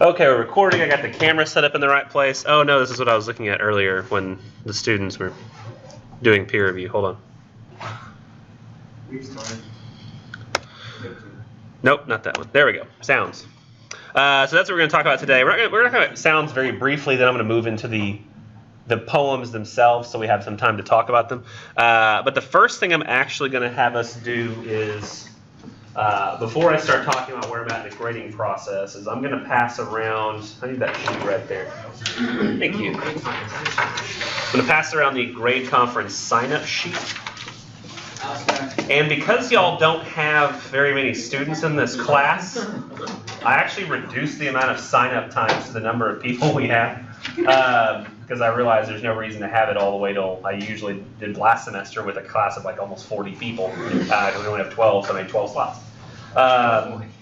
Okay, we're recording. I got the camera set up in the right place. Oh no, this is what I was looking at earlier when the students were doing peer review. Hold on. Nope, not that one. There we go. Sounds. So that's what we're going to talk about today. We're going to talk about sounds very briefly. Then I'm going to move into the poems themselves, so we have some time to talk about them. But the first thing I'm actually going to have us do is, before I start talking about where I'm at in the grading process, is I'm going to pass around. I need that sheet right there. Thank you. I'm going to pass around the grade conference sign-up sheet. And because y'all don't have very many students in this class, I actually reduced the amount of sign-up times to the number of people we have, because I realized there's no reason to have it all the way till I usually did last semester with a class of like almost 40 people. We only have 12, so I made 12 slots.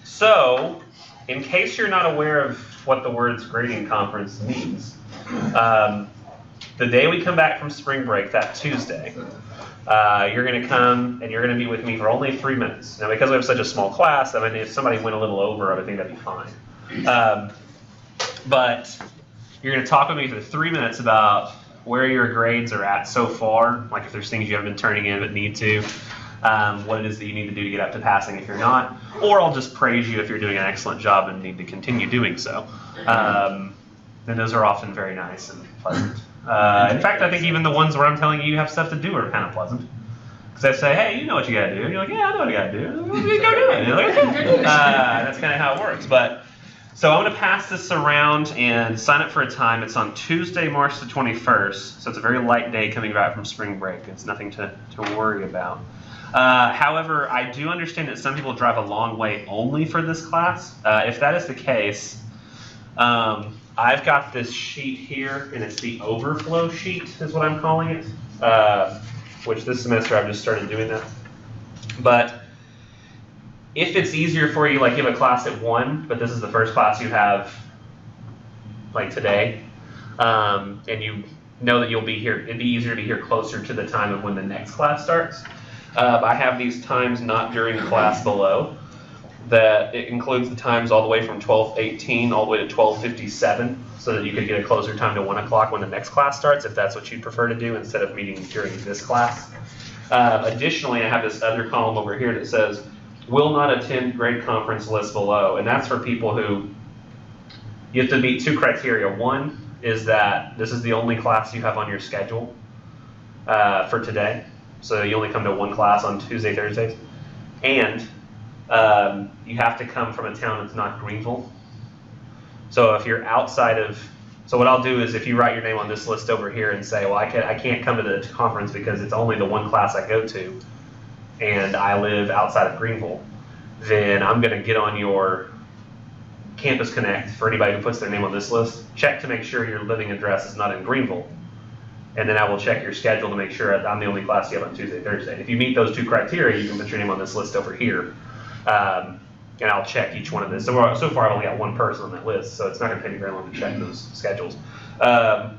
So, in case you're not aware of what the words grading conference means, the day we come back from spring break, that Tuesday, you're going to come and you're going to be with me for only 3 minutes. Now, because we have such a small class, I mean, if somebody went a little over, I would think that'd be fine. But you're going to talk with me for 3 minutes about where your grades are at so far, like if there's things you haven't been turning in but need to, what it is that you need to do to get up to passing if you're not, or I'll just praise you if you're doing an excellent job and need to continue doing so. And those are often very nice and pleasant. In fact, I think even the ones where I'm telling you have stuff to do are kind of pleasant. Because I say, hey, you know what you got to do. And you're like, yeah, I know what I got to do. Go do it. And you're like, okay. That's kind of how it works. But so I'm going to pass this around and sign up for a time. It's on Tuesday, March the 21st. So it's a very light day coming back from spring break. It's nothing to worry about. However, I do understand that some people drive a long way only for this class. If that is the case, I've got this sheet here, and it's the overflow sheet is what I'm calling it, which this semester I've just started doing that. But if it's easier for you, like you have a class at 1, but this is the first class you have like today, and you know that you'll be here, it'd be easier to be here closer to the time of when the next class starts. I have these times not during class below. That it includes the times all the way from 12:18 all the way to 12:57, so that you could get a closer time to 1 o'clock when the next class starts, if that's what you'd prefer to do instead of meeting during this class. Additionally, I have this other column over here that says, will not attend grade conference list below, and that's for people who, you have to meet 2 criteria. One is that this is the only class you have on your schedule for today, so you only come to 1 class on Tuesday, Thursdays, and you have to come from a town that's not Greenville. So if you're outside of, so what I'll do is if you write your name on this list over here and say, well, I can't come to the conference because it's only the 1 class I go to, and I live outside of Greenville, then I'm going to get on your Campus Connect for anybody who puts their name on this list, check to make sure your living address is not in Greenville, and then I will check your schedule to make sure I'm the only class you have on Tuesday, Thursday. If you meet those 2 criteria, you can put your name on this list over here. And I'll check each one of this. So far I've only got 1 person on that list, so it's not going to take me very long to check those schedules. But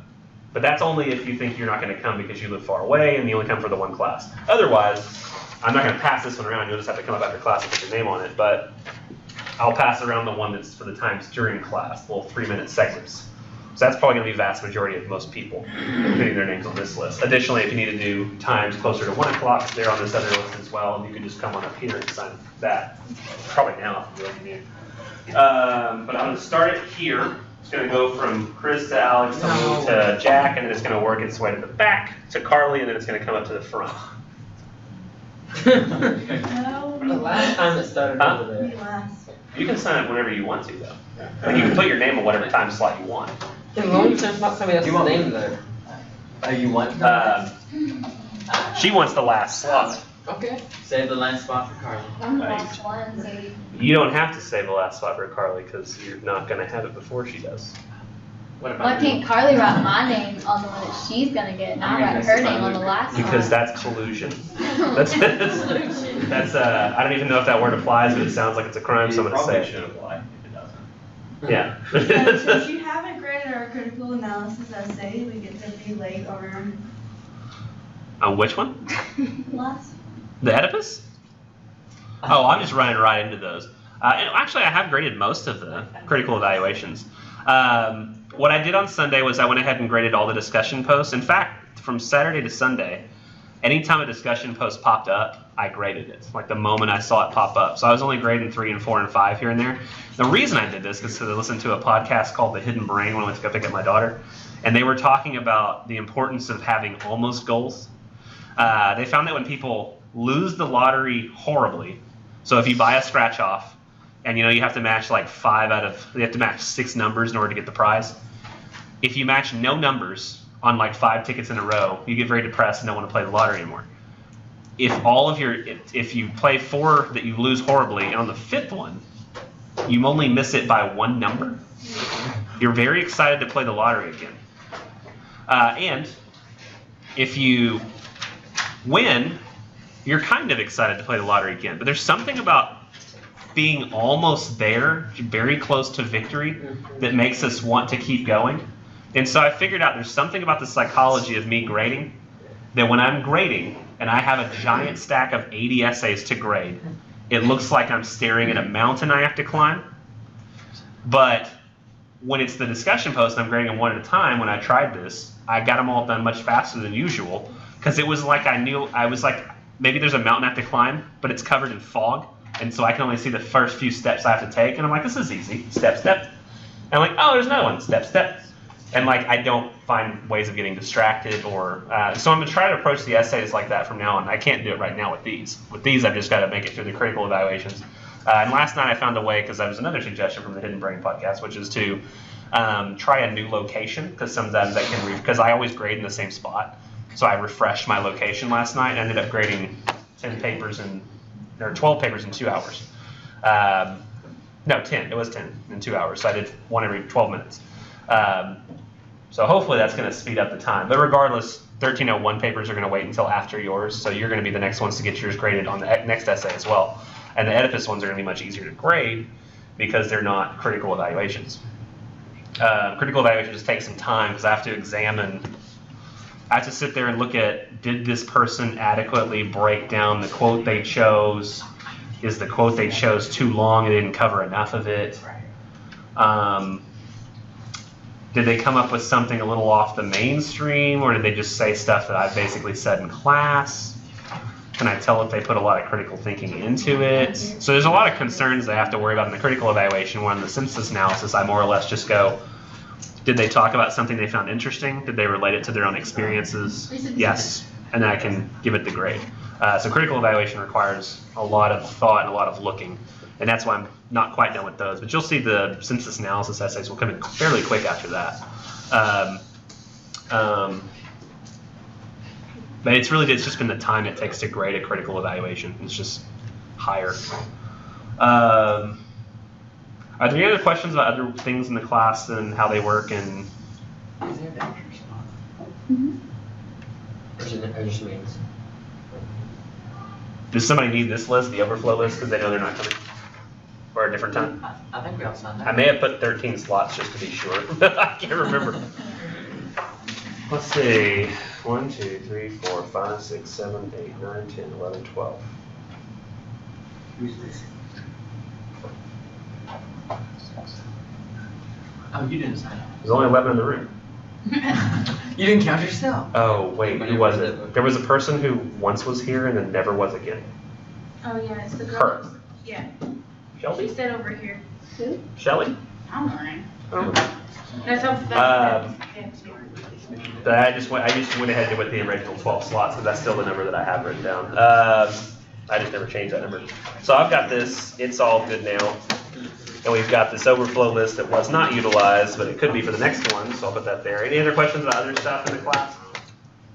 that's only if you think you're not going to come because you live far away and you only come for the 1 class. Otherwise, I'm not going to pass this one around. You'll just have to come up after class and put your name on it. But I'll pass around the one that's for the times during class, little 3-minute segments. So that's probably going to be the vast majority of most people putting their names on this list. Additionally, if you need to do times closer to 1 o'clock, they're on this other list as well, and you can just come on up here and sign that. Probably now if you really need. But I'm going to start it here. It's going to go from Chris to Alex to me to Jack, and then it's going to work its way to the back to Carly, and then it's going to come up to the front. No. The last time it started over there. You can sign up whenever you want to, though. Like you can put your name on whatever time slot you want. As long as there's not somebody else's name there. You want she wants the last slot. Okay. Save the last spot for Carly. I'm the last one, so You don't have to save the last spot for Carly because you're not going to have it before she does. What why about can't Carly write my name on the one that she's gonna get, and I write her name on the last one? Because that's collusion. That's I don't even know if that word applies, but it sounds like it's a crime, so I'm going to say it. Should apply if it doesn't. Yeah. Since you haven't graded our critical analysis essay, we get to be late on On which one? Last. The Oedipus? Oh, I'm just running right into those. And actually, I have graded most of the critical evaluations. What I did on Sunday was I went ahead and graded all the discussion posts. In fact, from Saturday to Sunday, anytime a discussion post popped up, I graded it. Like the moment I saw it pop up. So I was only grading 3 and 4 and 5 here and there. The reason I did this is because I listened to a podcast called The Hidden Brain when I went to go pick up my daughter. And they were talking about the importance of having almost goals. They found that when people lose the lottery horribly, so if you buy a scratch off, and you have to match like you have to match 6 numbers in order to get the prize. If you match no numbers on like 5 tickets in a row, you get very depressed and don't want to play the lottery anymore. If you play 4 that you lose horribly, and on the 5th one, you only miss it by 1 number, you're very excited to play the lottery again. And if you win, you're kind of excited to play the lottery again. But there's something about being almost there, very close to victory, that makes us want to keep going. And so I figured out there's something about the psychology of me grading, that when I'm grading and I have a giant stack of 80 essays to grade, it looks like I'm staring at a mountain I have to climb. But when it's the discussion post and I'm grading them one at a time, when I tried this, I got them all done much faster than usual, because it was like maybe there's a mountain I have to climb, but it's covered in fog. And so I can only see the first few steps I have to take. And I'm like, this is easy. Step, step. And I'm like, oh, there's another one. Step, step. And like, I don't find ways of getting distracted or, so I'm going to try to approach the essays like that from now on. I can't do it right now with these. With these, I've just got to make it through the critical evaluations. And last night I found a way, because that was another suggestion from the Hidden Brain podcast, which is to try a new location, because sometimes I can, because I always grade in the same spot. So I refreshed my location last night and ended up grading 12 papers in 2 hours. No, 10. It was 10 in 2 hours. So I did one every 12 minutes. So hopefully that's going to speed up the time. But regardless, 1301 papers are going to wait until after yours. So you're going to be the next ones to get yours graded on the next essay as well. And the Oedipus ones are going to be much easier to grade because they're not critical evaluations. Critical evaluations take some time because I have to sit there and look at, did this person adequately break down the quote they chose? Is the quote they chose too long and didn't cover enough of it? Did they come up with something a little off the mainstream, or did they just say stuff that I basically said in class? Can I tell if they put a lot of critical thinking into it? So there's a lot of concerns they have to worry about in the critical evaluation. Where in the synthesis analysis, I more or less just go, did they talk about something they found interesting? Did they relate it to their own experiences? Yes. And then I can give it the grade. So critical evaluation requires a lot of thought and a lot of looking. And that's why I'm not quite done with those. But you'll see the synthesis analysis essays will come in fairly quick after that. But it's just been the time it takes to grade a critical evaluation. It's just higher. Are there any other questions about other things in the class and how they work? And Is there a vector spot? Or just means? Does somebody need this list, the overflow list, because they know they're not coming? Or a different time? I think we all signed that. I may have put 13 slots just to be sure. I can't remember. Let's see. 1, 2, 3, 4, 5, 6, 7, 8, 9, 10, 11, 12. Who's this? Oh, you didn't sign up. There's only 11 in the room. You didn't count yourself. Oh, wait, who was it? There was a person who once was here and then never was again. Oh, yeah, it's the girl. Her. Yeah. She Shelby? said over here. Who? Shelly? I don't know her name. I don't know. That's But I just went ahead with the original 12 slots because that's still the number that I have written down. I just never changed that number. So I've got this. It's all good now. And we've got this overflow list that was not utilized, but it could be for the next one, so I'll put that there. Any other questions about other stuff in the class?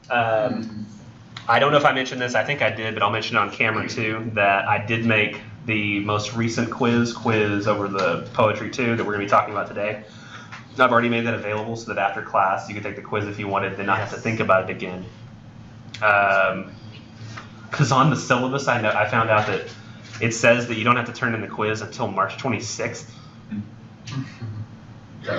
I don't know if I mentioned this. I think I did, but I'll mention it on camera too, that I did make the most recent quiz over the poetry too that we're going to be talking about today. I've already made that available so that after class you can take the quiz if you wanted, then not have to think about it again. Because on the syllabus, I found out that it says that you don't have to turn in the quiz until March 26th,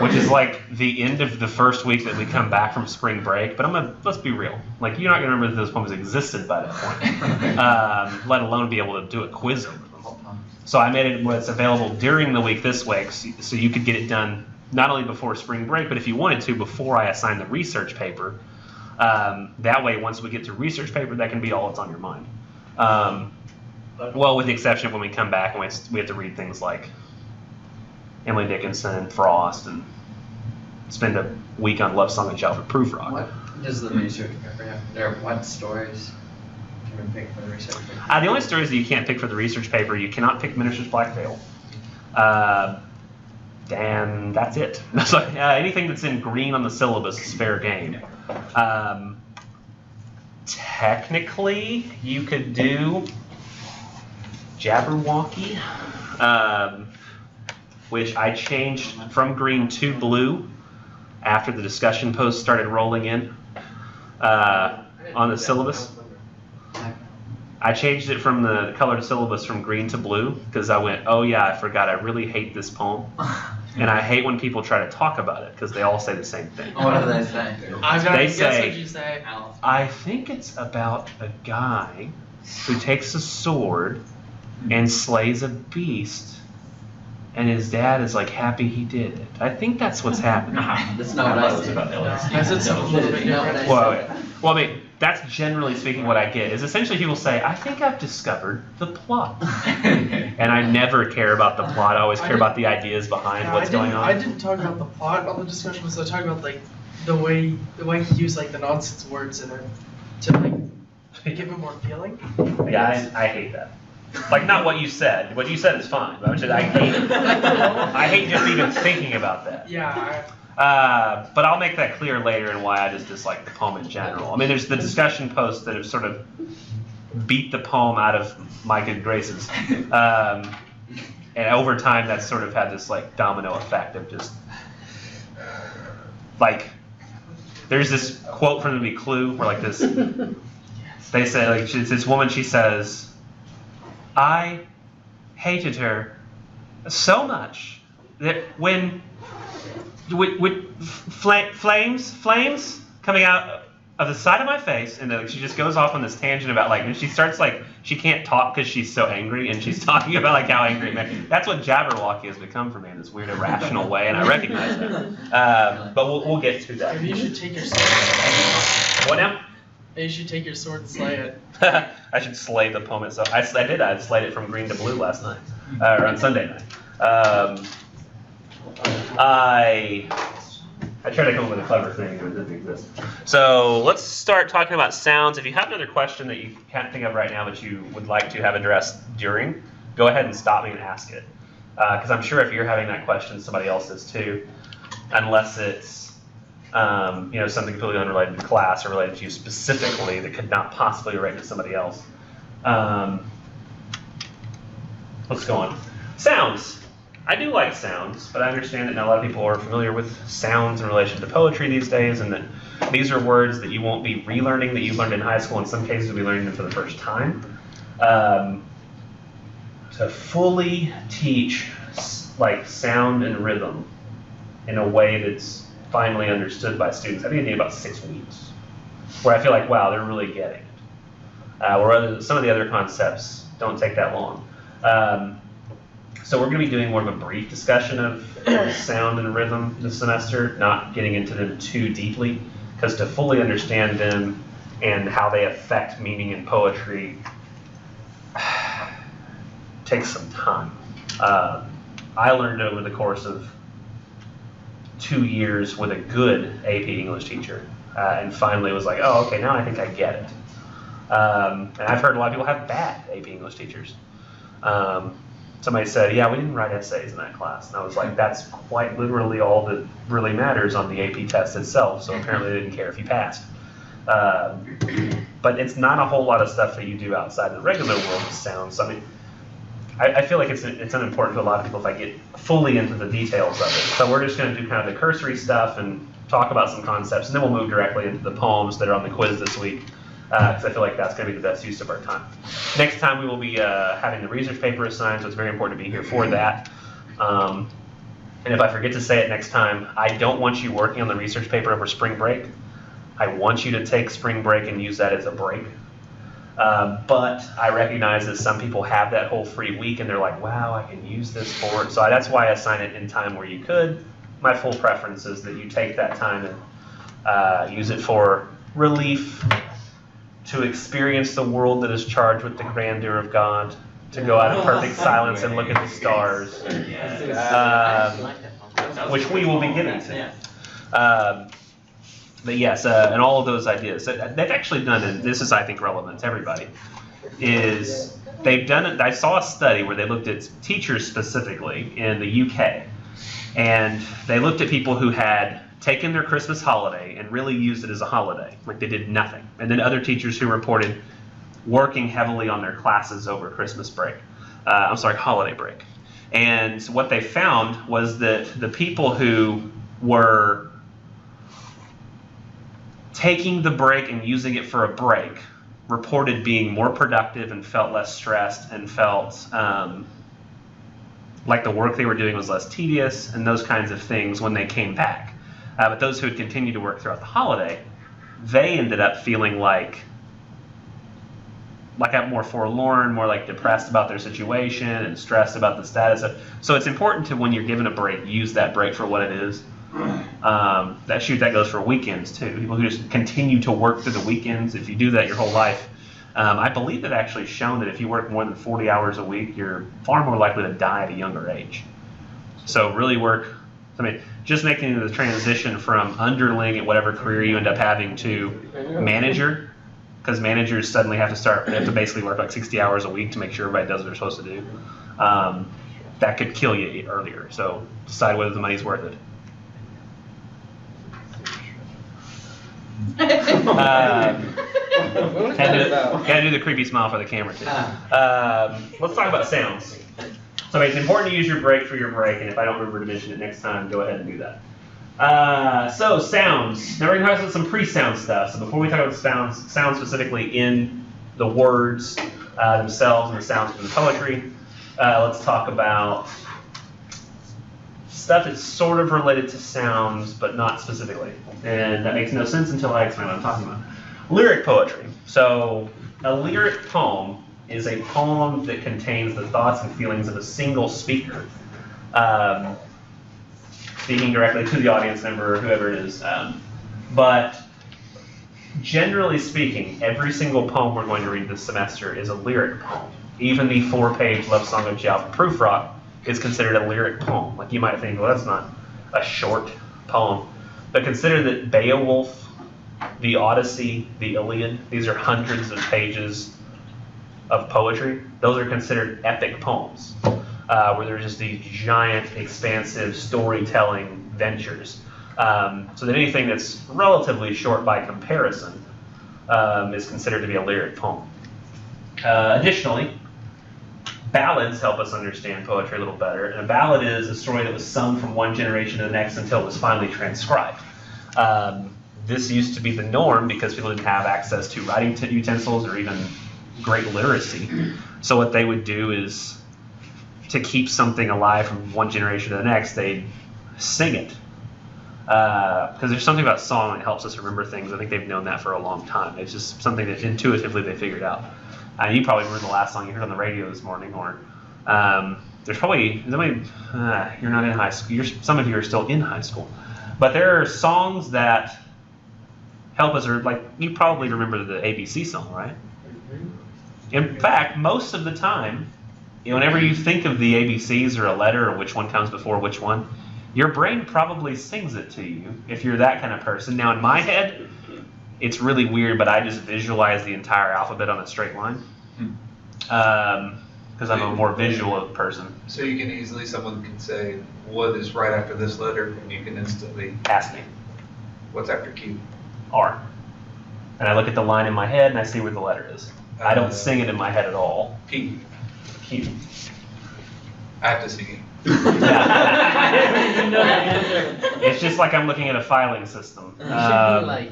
which is like the end of the first week that we come back from spring break. But let's be real. Like, you're not going to remember that those poems existed by that point, let alone be able to do a quiz over them. So I made it what's available during the week this week, so you could get it done not only before spring break, but if you wanted to, before I assign the research paper. That way, once we get to research paper, that can be all that's on your mind. Well, with the exception of when we come back and we have to read things like Emily Dickinson and Frost and spend a week on Love Song and Shelford Prufrock. What does the research paper have? There, what stories can we pick for the research paper? The only stories that you can't pick for the research paper, you cannot pick Minister's Black Veil. And that's it. So, anything that's in green on the syllabus is fair game. Technically, you could do Jabberwocky, which I changed from green to blue after the discussion post started rolling in on the syllabus. I changed it from the colored syllabus from green to blue because I went, oh yeah, I forgot, I really hate this poem. And I hate when people try to talk about it because they all say the same thing. What do they say? I've got to They guess say- what you say. I think it's about a guy who takes a sword and slays a beast, and his dad is like happy he did it. I think that's what's happening. That's not what I said. I said something a little bit different. Well, I mean, that's generally speaking what I get. Is essentially people say, I think I've discovered the plot. And I never care about the plot. I always care about the ideas behind Yeah, what's going I on. didn't talk about the plot on the discussion, was I talking about like the way he used like the nonsense words in it to like give it more feeling. Yeah, I hate that. Like, not what you said. What you said is fine. But I hate it. I hate just even thinking about that. Yeah. But I'll make that clear later in why I just dislike the poem in general. I mean, there's the discussion posts that have sort of beat the poem out of my good graces. And over time, that's sort of had this, like, domino effect of just, like, there's this quote from the movie Clue where, like, this, they say, like, it's this woman, she says, I hated her so much that when with flames coming out of the side of my face, and then she just goes off on this tangent about like, and she starts like she can't talk because she's so angry, and she's talking about like how angry man. That's what Jabberwocky has become for me in this weird irrational way, and I recognize that. But we'll get to that. Maybe you should take your sword. What now? Maybe you should take your sword and slay it. I should slay the poem itself. I did. I slayed it from green to blue last night, or on Sunday night. I tried to come up with a clever thing, but it doesn't exist. So let's start talking about sounds. If you have another question that you can't think of right now that you would like to have addressed during, go ahead and stop me and ask it. Because I'm sure if you're having that question, somebody else is too, unless it's something completely unrelated to class or related to you specifically that could not possibly relate to somebody else. Let's go on. Sounds. I do like sounds, but I understand that not a lot of people are familiar with sounds in relation to poetry these days, and that these are words that you won't be relearning that you learned in high school. In some cases, you'll be learning them for the first time. To fully teach like sound and rhythm in a way that's finally understood by students, I think it need about 6 weeks, where I feel like, wow, they're really getting it. Whereas some of the other concepts don't take that long. So we're going to be doing more of a brief discussion of sound and rhythm this semester, not getting into them too deeply, because to fully understand them and how they affect meaning in poetry takes some time. I learned over the course of 2 years with a good AP English teacher, and finally was like, oh, okay, now I think I get it. And I've heard a lot of people have bad AP English teachers. Somebody said, yeah, we didn't write essays in that class. And I was like, that's quite literally all that really matters on the AP test itself, so apparently they didn't care if you passed. But it's not a whole lot of stuff that you do outside the regular world of sounds. I mean, I feel like it's unimportant to a lot of people if I get fully into the details of it. So we're just going to do kind of the cursory stuff and talk about some concepts, and then we'll move directly into the poems that are on the quiz this week, because I feel like that's going to be the best use of our time. Next time we will be having the research paper assigned, so it's very important to be here for that. And if I forget to say it next time, I don't want you working on the research paper over spring break. I want you to take spring break and use that as a break. But I recognize that some people have that whole free week and they're like, wow, I can use this for it. So that's why I assign it in time where you could. My full preference is that you take that time and use it for relief, to experience the world that is charged with the grandeur of God, to go out in perfect silence and look at the stars, which we will be getting to. But yes, and all of those ideas. They've actually done, and this is, I think, relevant to everybody, is they've done it. I saw a study where they looked at teachers specifically in the UK, and they looked at people who had taken their Christmas holiday and really used it as a holiday, like they did nothing. And then other teachers who reported working heavily on their classes over Christmas break. Holiday break. And what they found was that the people who were taking the break and using it for a break reported being more productive and felt less stressed and felt like the work they were doing was less tedious and those kinds of things when they came back. But those who had continued to work throughout the holiday, they ended up feeling like I'm more forlorn, more like depressed about their situation and stressed about the status. So it's important to, when you're given a break, use that break for what it is. That goes for weekends too. People who just continue to work through the weekends, if you do that your whole life, I believe it actually shown that if you work more than 40 hours a week, you're far more likely to die at a younger age. So really work. Just making the transition from underling at whatever career you end up having to manager, because managers suddenly have to basically work like 60 hours a week to make sure everybody does what they're supposed to do. That could kill you earlier. So decide whether the money's worth it. Gotta do the creepy smile for the camera too. Let's talk about sounds. So it's important to use your break for your break, and if I don't remember to mention it next time, go ahead and do that. So sounds. Now we're going to talk about some pre-sound stuff. So before we talk about sounds specifically in the words themselves and the sounds from the poetry, let's talk about stuff that's sort of related to sounds, but not specifically. And that makes no sense until I explain what I'm talking about. Lyric poetry. So a lyric poem is a poem that contains the thoughts and feelings of a single speaker, speaking directly to the audience member or whoever it is. But generally speaking, every single poem we're going to read this semester is a lyric poem. Even the 4-page Love Song of Jiao from Prufrock is considered a lyric poem. Like you might think, well, that's not a short poem. But consider that Beowulf, the Odyssey, the Iliad, these are hundreds of pages of poetry. Those are considered epic poems, where they're just these giant, expansive storytelling ventures. So that anything that's relatively short by comparison is considered to be a lyric poem. Additionally, ballads help us understand poetry a little better. And a ballad is a story that was sung from one generation to the next until it was finally transcribed. This used to be the norm because people didn't have access to writing utensils or even great literacy. So what they would do is, to keep something alive from one generation to the next, they'd sing it. Because there's something about song that helps us remember things. I think they've known that for a long time. It's just something that intuitively they figured out. You probably remember the last song you heard on the radio this morning, or there's probably you're not in high school. Some of you are still in high school, but there are songs that help us. Or like you probably remember the ABC song, right? In fact, most of the time, whenever you think of the ABCs or a letter or which one comes before which one, your brain probably sings it to you if you're that kind of person. Now, in my head, it's really weird, but I just visualize the entire alphabet on a straight line because I'm a more visual person. So you can easily, someone can say, what is right after this letter? And you can instantly ask me. What's after Q? R. And I look at the line in my head and I see where the letter is. I don't sing it in my head at all. P. Q. I have to sing it. It's just like I'm looking at a filing system. It should be like,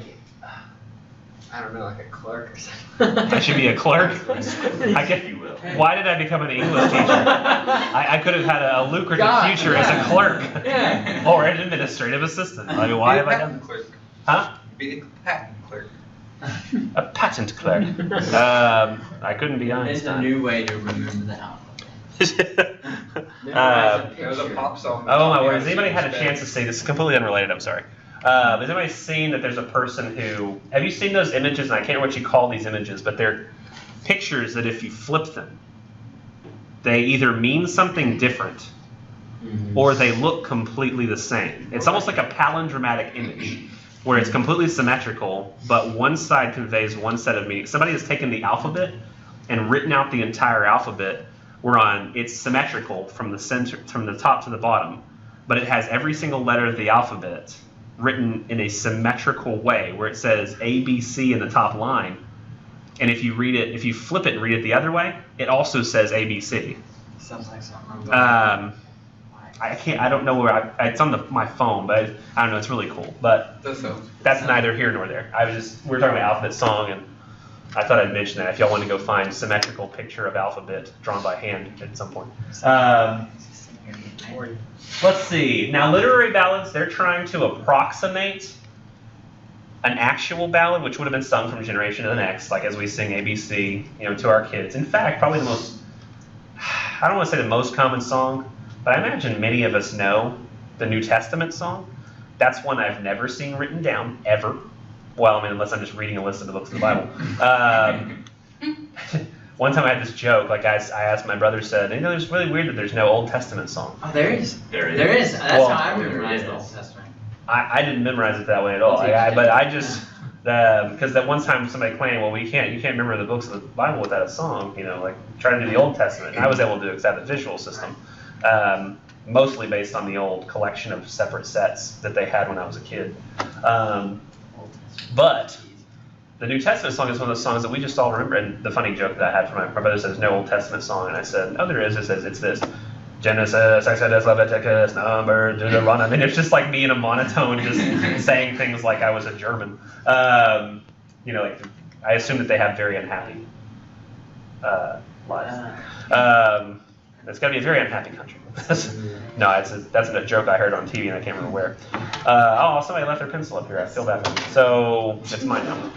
I don't know, like a clerk or something. I should be a clerk? Why did I become an English teacher? I could have had a lucrative future as a clerk or an administrative assistant. I mean, why have I done clerk. Huh? Be a patent clerk. A patent clerk. I couldn't be It's a Einstein. new way to remember the alphabet. There was a pop song. Oh my word! Has anybody had a chance to see this? Is completely unrelated. I'm sorry. Has anybody seen that there's a person who? Have you seen those images? And I can't remember what you call these images, but they're pictures that if you flip them, they either mean something different or they look completely the same. It's almost like a palindromatic image where it's completely symmetrical, but one side conveys one set of meanings. Somebody has taken the alphabet and written out the entire alphabet. It's symmetrical from the center, from the top to the bottom, but it has every single letter of the alphabet written in a symmetrical way, where it says ABC in the top line, and if you flip it and read it the other way, it also says ABC. Sounds like something. I don't know where it's on my phone, but I don't know. It's really cool, but that's neither here nor there. We were talking about alphabet song, and I thought I'd mention that if y'all want to go find symmetrical picture of alphabet drawn by hand at some point. Let's see. Now, literary ballads, they're trying to approximate an actual ballad, which would have been sung from generation to the next, like as we sing ABC, to our kids. In fact, probably the most, I don't want to say the most common song, but I imagine many of us know the New Testament song. That's one I've never seen written down, ever. Well, unless I'm just reading a list of the books of the Bible. One time I had this joke, I asked my brother, said, it's really weird that there's no Old Testament song. Oh, there is. There is. There is. That's Well, how I memorized the Old Testament. I didn't memorize it that way at all. But I just, because that one time somebody claimed, well, you can't remember the books of the Bible without a song, try to do the Old Testament. And I was able to do it because I have a visual system. Mostly based on the old collection of separate sets that they had when I was a kid. But the New Testament song is one of those songs that we just all remember. And the funny joke that I had from my brother says, no Old Testament song. And I said, oh, there is. It says, it's this. Genesis, Exodus, Leviticus, Numbers, Deuteronomy. It's just like me in a monotone just saying things like I was a German. I assume that they have very unhappy lives. It's got to be a very unhappy country. No, that's a joke I heard on TV and I can't remember where. Somebody left their pencil up here. I feel bad for them. So it's mine now.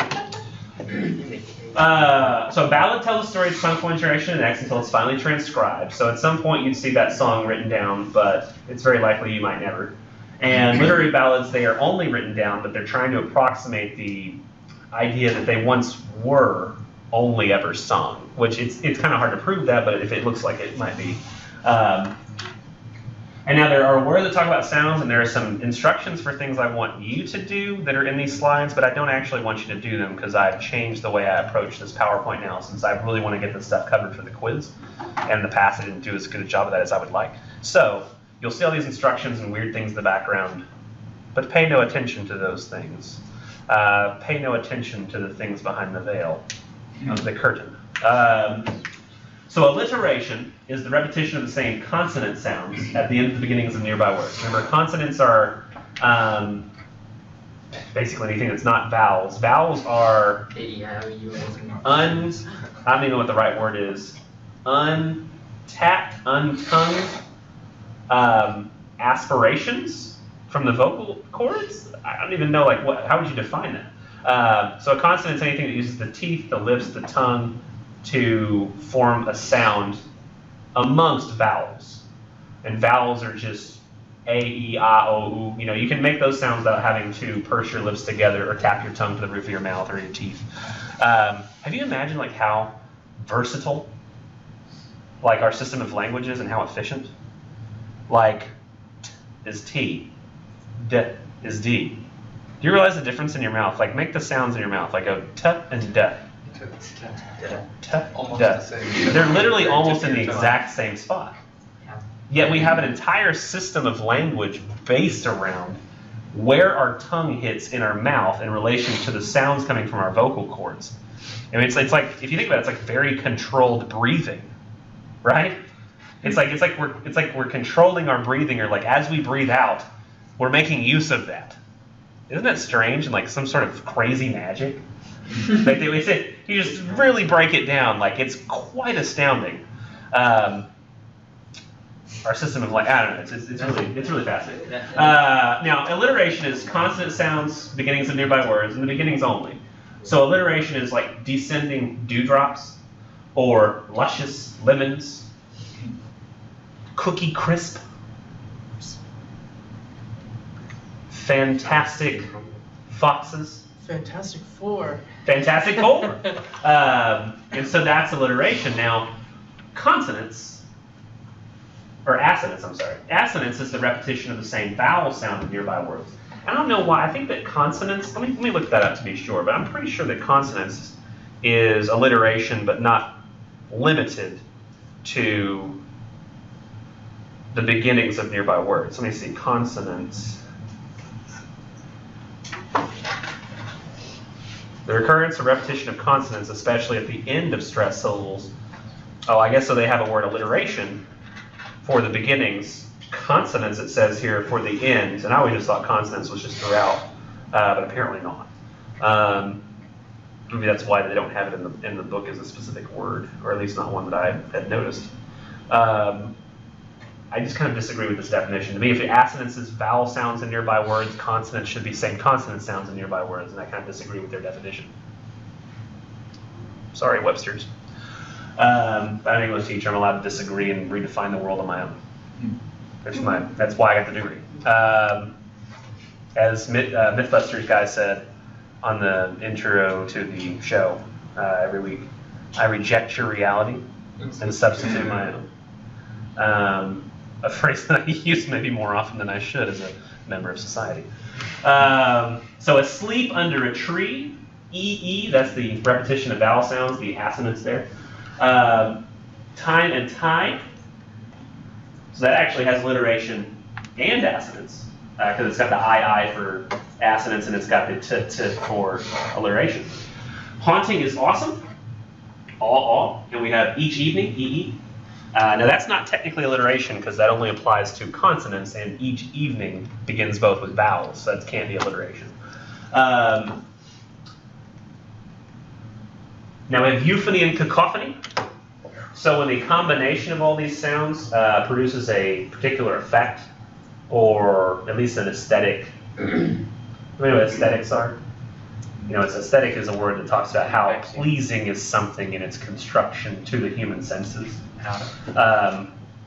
So a ballad tells a story sung from one generation to the next until it's finally transcribed. So at some point you'd see that song written down, but it's very likely you might never. And literary ballads, they are only written down, but they're trying to approximate the idea that they once were only ever sung, which it's kind of hard to prove that, but if it looks like it might be. And now there are words that talk about sounds, and there are some instructions for things I want you to do that are in these slides, but I don't actually want you to do them because I've changed the way I approach this PowerPoint now, since I really want to get this stuff covered for the quiz. And in the past I didn't do as good a job of that as I would like. So you'll see all these instructions and weird things in the background, but pay no attention to those things. Pay no attention to the things behind the veil of the curtain. So alliteration is the repetition of the same consonant sounds at the end of the beginnings of nearby words. Remember, consonants are basically anything that's not vowels. Vowels are I don't even know what the right word is. Untapped, untongued aspirations from the vocal cords. I don't even know how would you define that? So a consonant is anything that uses the teeth, the lips, the tongue to form a sound amongst vowels. And vowels are just A, E, I, O, U. You can make those sounds without having to purse your lips together or tap your tongue to the roof of your mouth or your teeth. Have you imagined how versatile our system of language is and how efficient? T is T, D is D. Do you realize the difference in your mouth? Make the sounds in your mouth, go t and d. Almost the same. They're literally almost in the exact same spot. Yet we have an entire system of language based around where our tongue hits in our mouth in relation to the sounds coming from our vocal cords. It's like, if you think about it, it's like very controlled breathing, right? It's like we're controlling our breathing, or as we breathe out, we're making use of that. Isn't that strange and some sort of crazy magic? You just really break it down. It's quite astounding. Our system of I don't know. It's really fascinating. Now alliteration is consonant sounds, beginnings of nearby words, and the beginnings only. So alliteration is like descending dewdrops, or luscious lemons, cookie crisp, fantastic foxes, Fantastic Four. Fantastic Four. And so that's alliteration. Now, consonants, or assonance, I'm sorry. Assonance is the repetition of the same vowel sound in nearby words. I don't know why. I think that consonants, let me look that up to be sure, but I'm pretty sure that consonants is alliteration, but not limited to the beginnings of nearby words. Let me see, consonants. The recurrence or repetition of consonants, especially at the end of stressed syllables. Oh, I guess so they have a word alliteration for the beginnings. Consonants, it says here, for the ends. And I always just thought consonants was just throughout, but apparently not. Maybe that's why they don't have it in the book as a specific word, or at least not one that I had noticed. I just kind of disagree with this definition. To me, if assonance is vowel sounds in nearby words, consonants should be same consonant sounds in nearby words, and I kind of disagree with their definition. Sorry, Webster's. But I'm an English teacher. I'm allowed to disagree and redefine the world on my own. That's why I got the degree. As Mythbusters guy said on the intro to the show every week, I reject your reality and substitute my own. A phrase that I use maybe more often than I should as a member of society. So asleep under a tree, E-E, that's the repetition of vowel sounds, the assonance there. Time and tide, so that actually has alliteration and assonance, because it's got the I for assonance and it's got the t for alliteration. Haunting is awesome, all, and we have each evening, E-E. Now that's not technically alliteration because that only applies to consonants, and each evening begins both with vowels, so that can't be alliteration. Now we have euphony and cacophony. So when the combination of all these sounds produces a particular effect, or at least an aesthetic. You know what aesthetics are? You know, aesthetic is a word that talks about how pleasing is something in its construction to the human senses.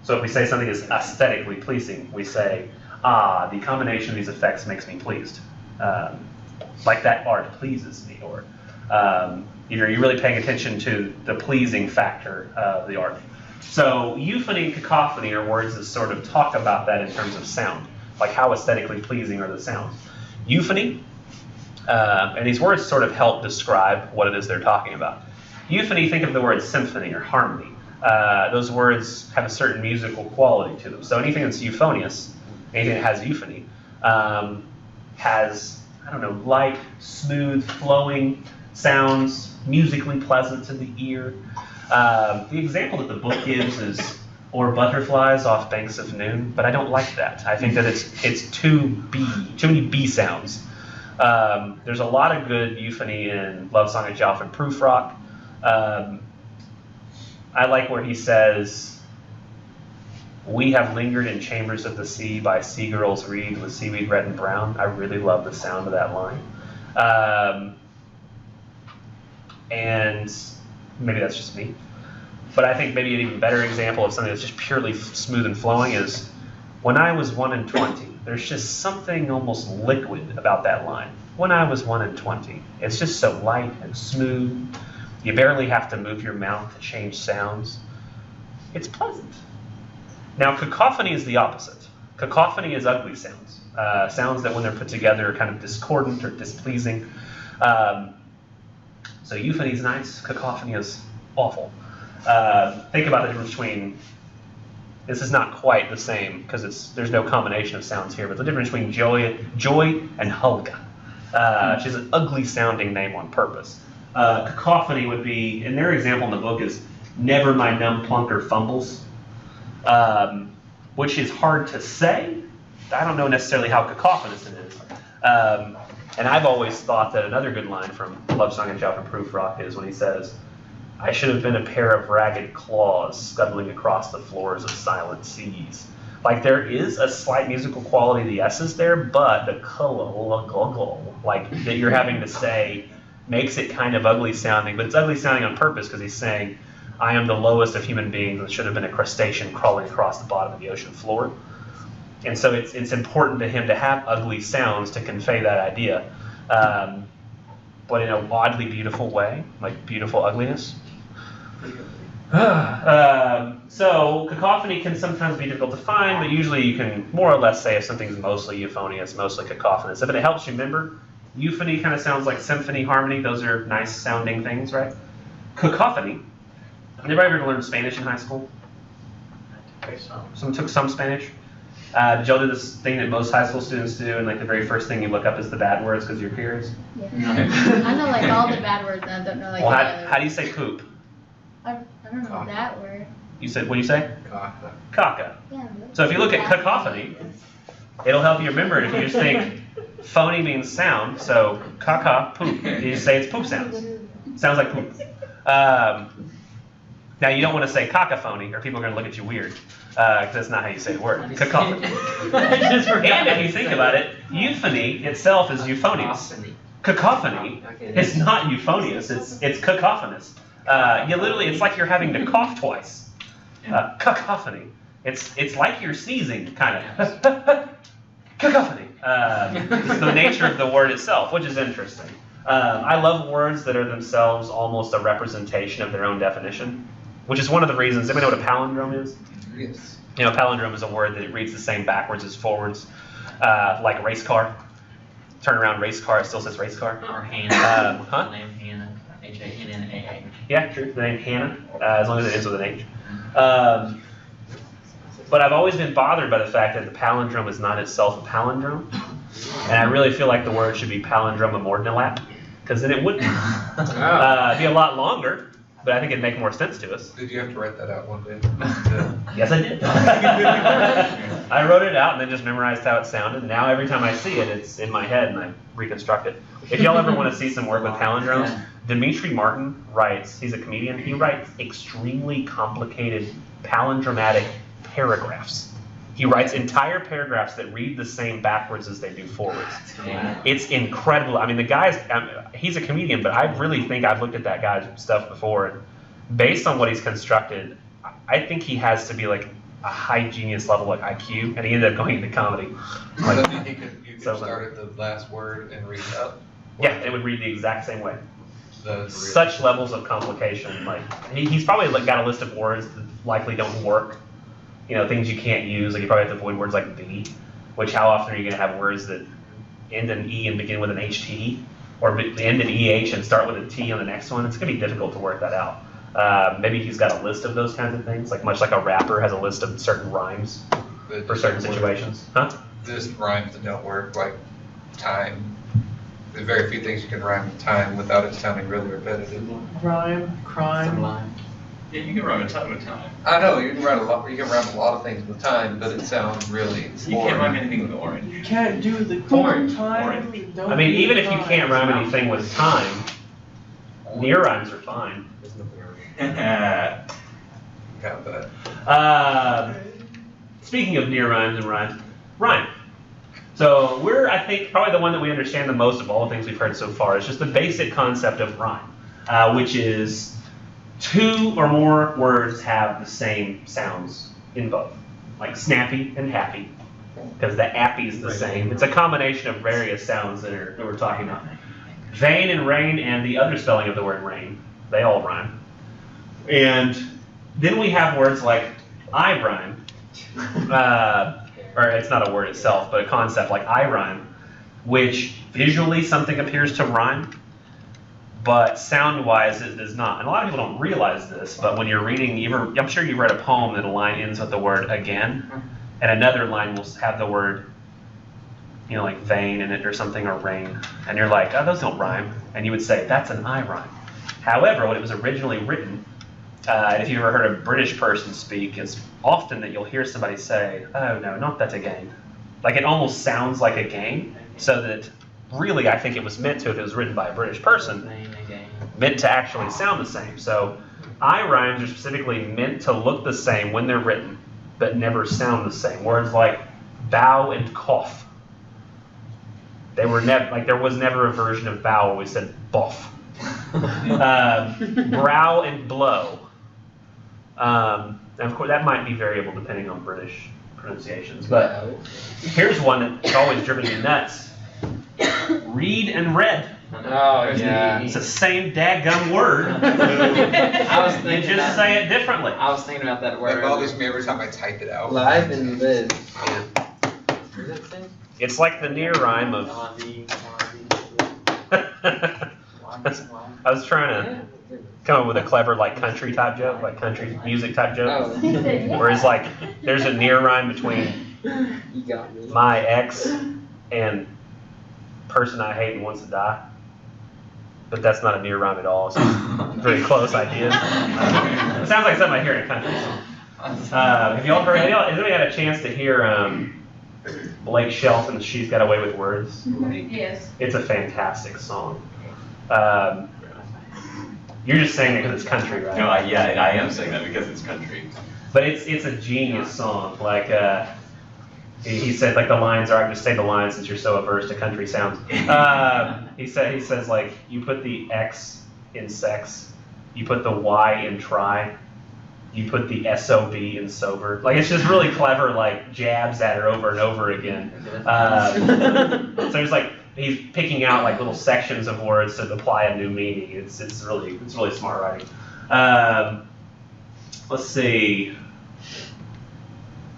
So if we say something is aesthetically pleasing, we say, the combination of these effects makes me pleased. Like that art pleases me, or you're really paying attention to the pleasing factor of the art. So euphony and cacophony are words that sort of talk about that in terms of sound, like how aesthetically pleasing are the sounds. Euphony, and these words sort of help describe what it is they're talking about. Euphony, think of the word symphony or harmony. Those words have a certain musical quality to them. So anything that's euphonious, anything that has euphony, has, I don't know, light, smooth, flowing sounds, musically pleasant to the ear. The example that the book gives is "Or butterflies off banks of noon," but I don't like that. I think that it's too many B sounds. There's a lot of good euphony in Love Song of Jalf and Prufrock. I like where he says, "We have lingered in chambers of the sea by sea girls reed with seaweed red and brown." I really love the sound of that line. And maybe that's just me, but I think maybe an even better example of something that's just purely smooth and flowing is "When I was 1 and 20. There's just something almost liquid about that line. When I was 1 and 20. It's just so light and smooth. You barely have to move your mouth to change sounds. It's pleasant. Now, cacophony is the opposite. Cacophony is ugly sounds. Sounds that when they're put together are kind of discordant or displeasing. So euphony is nice, cacophony is awful. Think about the difference between, this is not quite the same because there's no combination of sounds here, but the difference between joy and Hulga. Which is an ugly sounding name on purpose. Cacophony would be, and their example in the book is "Never my numb plunker fumbles," which is hard to say. I don't know necessarily how cacophonous it is. And I've always thought that another good line from Love Song and Jalf and Prufrock is when he says, "I should have been a pair of ragged claws scuttling across the floors of silent seas." Like there is a slight musical quality to the S's there, but the like that you're having to say makes it kind of ugly sounding, but it's ugly sounding on purpose because he's saying, I am the lowest of human beings and should have been a crustacean crawling across the bottom of the ocean floor. And so it's important to him to have ugly sounds to convey that idea, but in a oddly beautiful way, like beautiful ugliness. So cacophony can sometimes be difficult to find, but usually you can more or less say if something's mostly euphonious, mostly cacophonous. If it helps you remember, euphony kind of sounds like symphony, harmony. Those are nice sounding things, right? Cacophony. Anybody ever learned Spanish in high school? Someone took some Spanish? Did y'all do this thing that most high school students do, and like the very first thing you look up is the bad words because you're curious? Yeah. I know like all the bad words, and I don't know like. Well, the how other do you say poop? I don't know that word. You said, what do you say? Caca. Caca. Yeah. So if you look at cacophony, it'll help you remember it if you just think phony means sound, so caca, poop. You just say it's poop sounds. Sounds like poop. Now you don't want to say cacophony or people are going to look at you weird, because that's not how you say the word. Cacophony. And if you think about it, euphony itself is euphonious. Cacophony is not euphonious, it's cacophonous. You literally, it's like you're having to cough twice. Cacophony. It's like you're sneezing, kind of. Cacophony. It's the nature of the word itself, which is interesting. I love words that are themselves almost a representation of their own definition, which is one of the reasons. Anybody know what a palindrome is? Yes. You know, a palindrome is a word that reads the same backwards as forwards, like race car. Turn around, race car, it still says race car. Or Hannah. Huh? Name Hannah. Hannaa. Yeah, true. The name Hannah, as long as it ends with an H. But I've always been bothered by the fact that the palindrome is not itself a palindrome. And I really feel like the word should be palindrome amordinalap, because then it wouldn't. It'd be a lot longer, but I think it'd make more sense to us. Did you have to write that out one day? Yes, I did. I wrote it out and then just memorized how it sounded. And now every time I see it, it's in my head and I reconstruct it. If y'all ever want to see some work with palindromes, Dimitri Martin writes, he's a comedian, he writes extremely complicated palindromatic paragraphs. He writes entire paragraphs that read the same backwards as they do forwards. It's incredible. I mean, the guy's, he's a comedian, but I really think I've looked at that guy's stuff before. And based on what he's constructed, I think he has to be like a high genius level like IQ, and he ended up going into comedy. Like, you could So, start at the last word and read it up. Yeah, it would read the exact same way. That's Such levels of complication. Like he's probably like got a list of words that likely don't work. You know, things you can't use. Like you probably have to avoid words like the, which how often are you going to have words that end in E and begin with an HT, or end in EH and start with a T on the next one? It's going to be difficult to work that out. Maybe he's got a list of those kinds of things, like much like a rapper has a list of certain rhymes for certain situations. Huh? Just rhymes that don't work, like time. There's very few things you can rhyme with time without it sounding really repetitive. Rhyme, crime. Some line. Yeah, you can rhyme a ton with time. I know you can rhyme a lot. You can rhyme a lot of things with time, but it sounds really You can't rhyme boring. anything with orange. You can't do the Orange. time. Orange. Don't I mean, do even if you crime. can't rhyme anything with time, near rhymes are fine. Yeah, but Speaking of near rhymes and rhymes, rhyme. So we're, I think, probably the one that we understand the most of all the things we've heard so far. It's just the basic concept of rhyme, which is two or more words have the same sounds in both, like snappy and happy, because the appy is the same. It's a combination of various sounds that we're talking about. Vain and rain and the other spelling of the word rain, they all rhyme. And then we have words like I rhyme, or it's not a word itself, but a concept like I rhyme, which visually something appears to rhyme, but sound-wise it does not. And a lot of people don't realize this, but when you're reading, I'm sure you've read a poem that a line ends with the word again, and another line will have the word, you know, like vain in it or something, or rain, and you're like, oh, those don't rhyme, and you would say, that's an I rhyme. However, when it was originally written, and if you've ever heard a British person speak, it's often that you'll hear somebody say, oh no, not that again. Like it almost sounds like a game, so that really I think it was meant to, if it was written by a British person, meant to actually sound the same. So I rhymes are specifically meant to look the same when they're written, but never sound the same. Words like bow and cough. They were never like there was never a version of bow where we said boff. Brow and blow. And of course, that might be variable depending on British pronunciations. But here's one that's always driven me nuts. Read and read. Oh, yeah. It's the same dadgum word. I was You thinking just say it differently. I was thinking about that That word. bothers me every time I type it out. Live and live. Is it thing? It's like the near rhyme of. I was trying to come up with a clever like country type joke, like country music type joke. Oh, He said, yeah. Where it's like there's a near rhyme between you got me. my ex and person I hate and wants to die. But that's not a near rhyme at all. It's just very close ideas. It sounds like something I hear in a country song. Have y'all heard? Has anybody had a chance to hear Blake Shelton's "She's Got Away with Words"? Yes. It's a fantastic song. You're just saying it because it's country, right? No, I am saying that because it's country. But it's a genius song. Like he said, like the lines are. I can just say the lines since you're so averse to country sounds. He says like you put the X in sex, you put the Y in try, you put the SOB in sober. Like it's just really clever, like jabs at her over and over again. So there's like he's picking out like little sections of words to apply a new meaning. It's really smart writing. Let's see.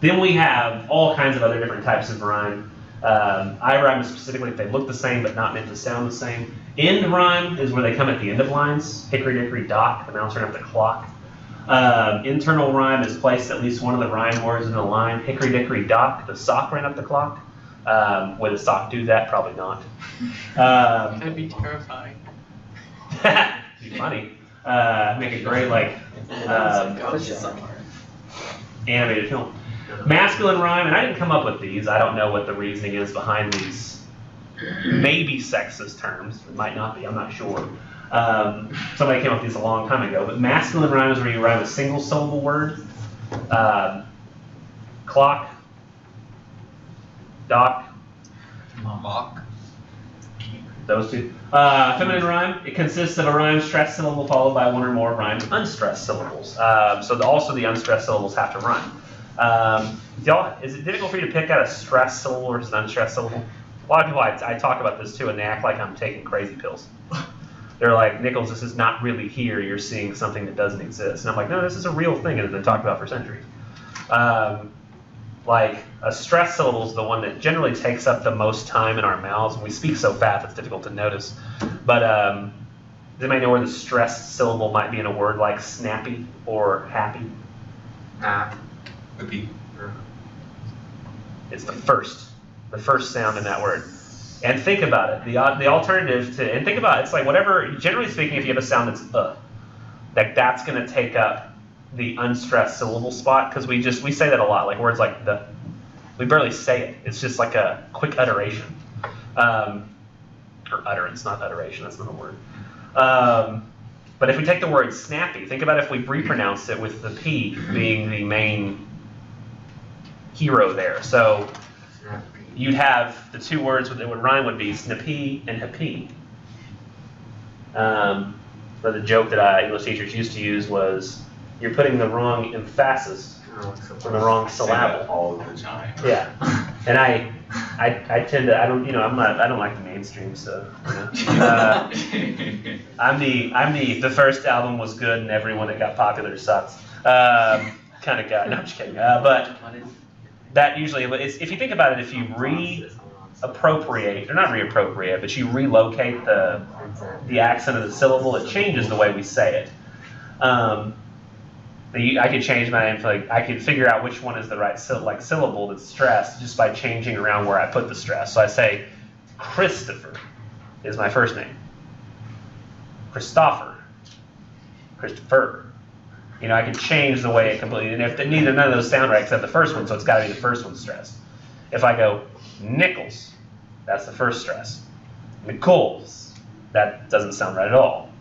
Then we have all kinds of other different types of rhyme. I rhyme is specifically if they look the same but not meant to sound the same. End rhyme is where they come at the end of lines. Hickory dickory dock, the mouse turn up the clock. Internal rhyme is placed at least one of the rhyme words in a line. Hickory dickory dock, the sock ran up the clock. Would a sock do that? Probably not. That'd be terrifying. It'd be funny. Make a great animated film. Masculine rhyme, and I didn't come up with these. I don't know what the reasoning is behind these maybe sexist terms. It might not be. I'm not sure. Somebody came up with these a long time ago. But masculine rhyme is where you rhyme a single syllable word. Clock. Dock. Mock. Those two. Feminine rhyme, it consists of a rhyme stressed syllable followed by one or more rhymed unstressed syllables. Also the unstressed syllables have to rhyme. Is it difficult for you to pick out a stressed syllable versus an unstressed syllable? A lot of people, I talk about this too, and they act like I'm taking crazy pills. They're like, Nichols, this is not really here. You're seeing something that doesn't exist. And I'm like, no, this is a real thing and it's been talked about for centuries. Like a stressed syllable is the one that generally takes up the most time in our mouths. We speak so fast it's difficult to notice. But does anybody know where the stressed syllable might be in a word like snappy or happy? Would be. It's the first sound in that word. And think about it. The alternative to, and think about it, it's like whatever, generally speaking, if you have a sound that's that's going to take up the unstressed syllable spot, because we say that a lot, like words like the, we barely say it. It's just like a quick utteration. Or utterance, not utteration, that's not a word. But if we take the word snappy, think about if we repronounced it with the P being the main hero there. So you'd have the two words that would rhyme would be snappy and happy. But the joke that English teachers used to use was, you're putting the wrong emphasis on the wrong syllable. All the time. Yeah, and I tend to, I don't like the mainstream stuff. I'm the first album was good and everyone that got popular sucks kind of guy. No, I'm just kidding. But that usually, if you think about it, if you reappropriate, or not reappropriate, but you relocate the accent of the syllable, it changes the way we say it. I could change my name, I could figure out which one is the right syllable that's stressed just by changing around where I put the stress. So I say, Christopher is my first name. Christopher. I can change the way it completely, and if none of those sound right except the first one, so it's got to be the first one stressed. If I go Nichols, that's the first stress. Nichols, that doesn't sound right at all.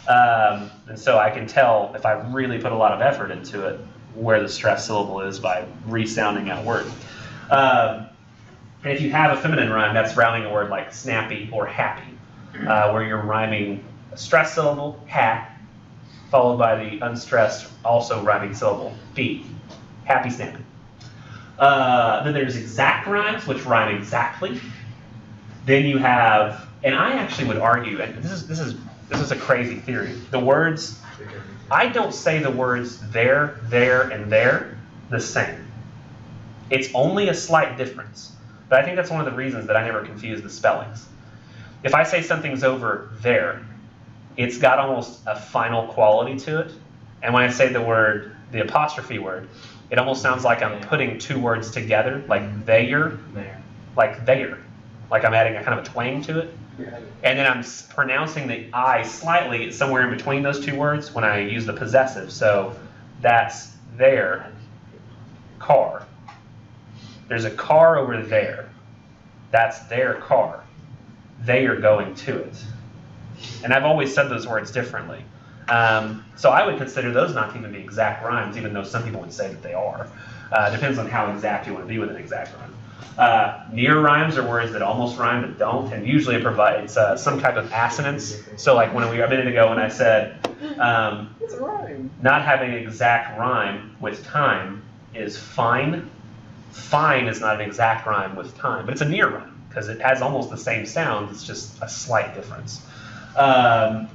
And so I can tell if I really put a lot of effort into it where the stressed syllable is by resounding that word. And if you have a feminine rhyme, that's rounding a word like snappy or happy, where you're rhyming a stressed syllable, ha, followed by the unstressed, also rhyming syllable, be. Happy, snappy. Then there's exact rhymes, which rhyme exactly. Then you have, and I actually would argue, and this is a crazy theory. The words, I don't say the words there, and there the same. It's only a slight difference. But I think that's one of the reasons that I never confuse the spellings. If I say something's over there, it's got almost a final quality to it. And when I say the apostrophe word, it almost sounds like I'm putting two words together, like there, like there. Like I'm adding a kind of a twang to it. And then I'm pronouncing the I slightly somewhere in between those two words when I use the possessive. So that's their car. There's a car over there. That's their car. They are going to it. And I've always said those words differently. So I would consider those not to even be exact rhymes, even though some people would say that they are. Depends on how exact you want to be with an exact rhyme. Near rhymes are words that almost rhyme but don't, and usually it provides some type of assonance. So like when a minute ago when I said It's a rhyme. not having an exact rhyme with time is fine. Fine is not an exact rhyme with time, but it's a near rhyme because it has almost the same sound. It's just a slight difference. Now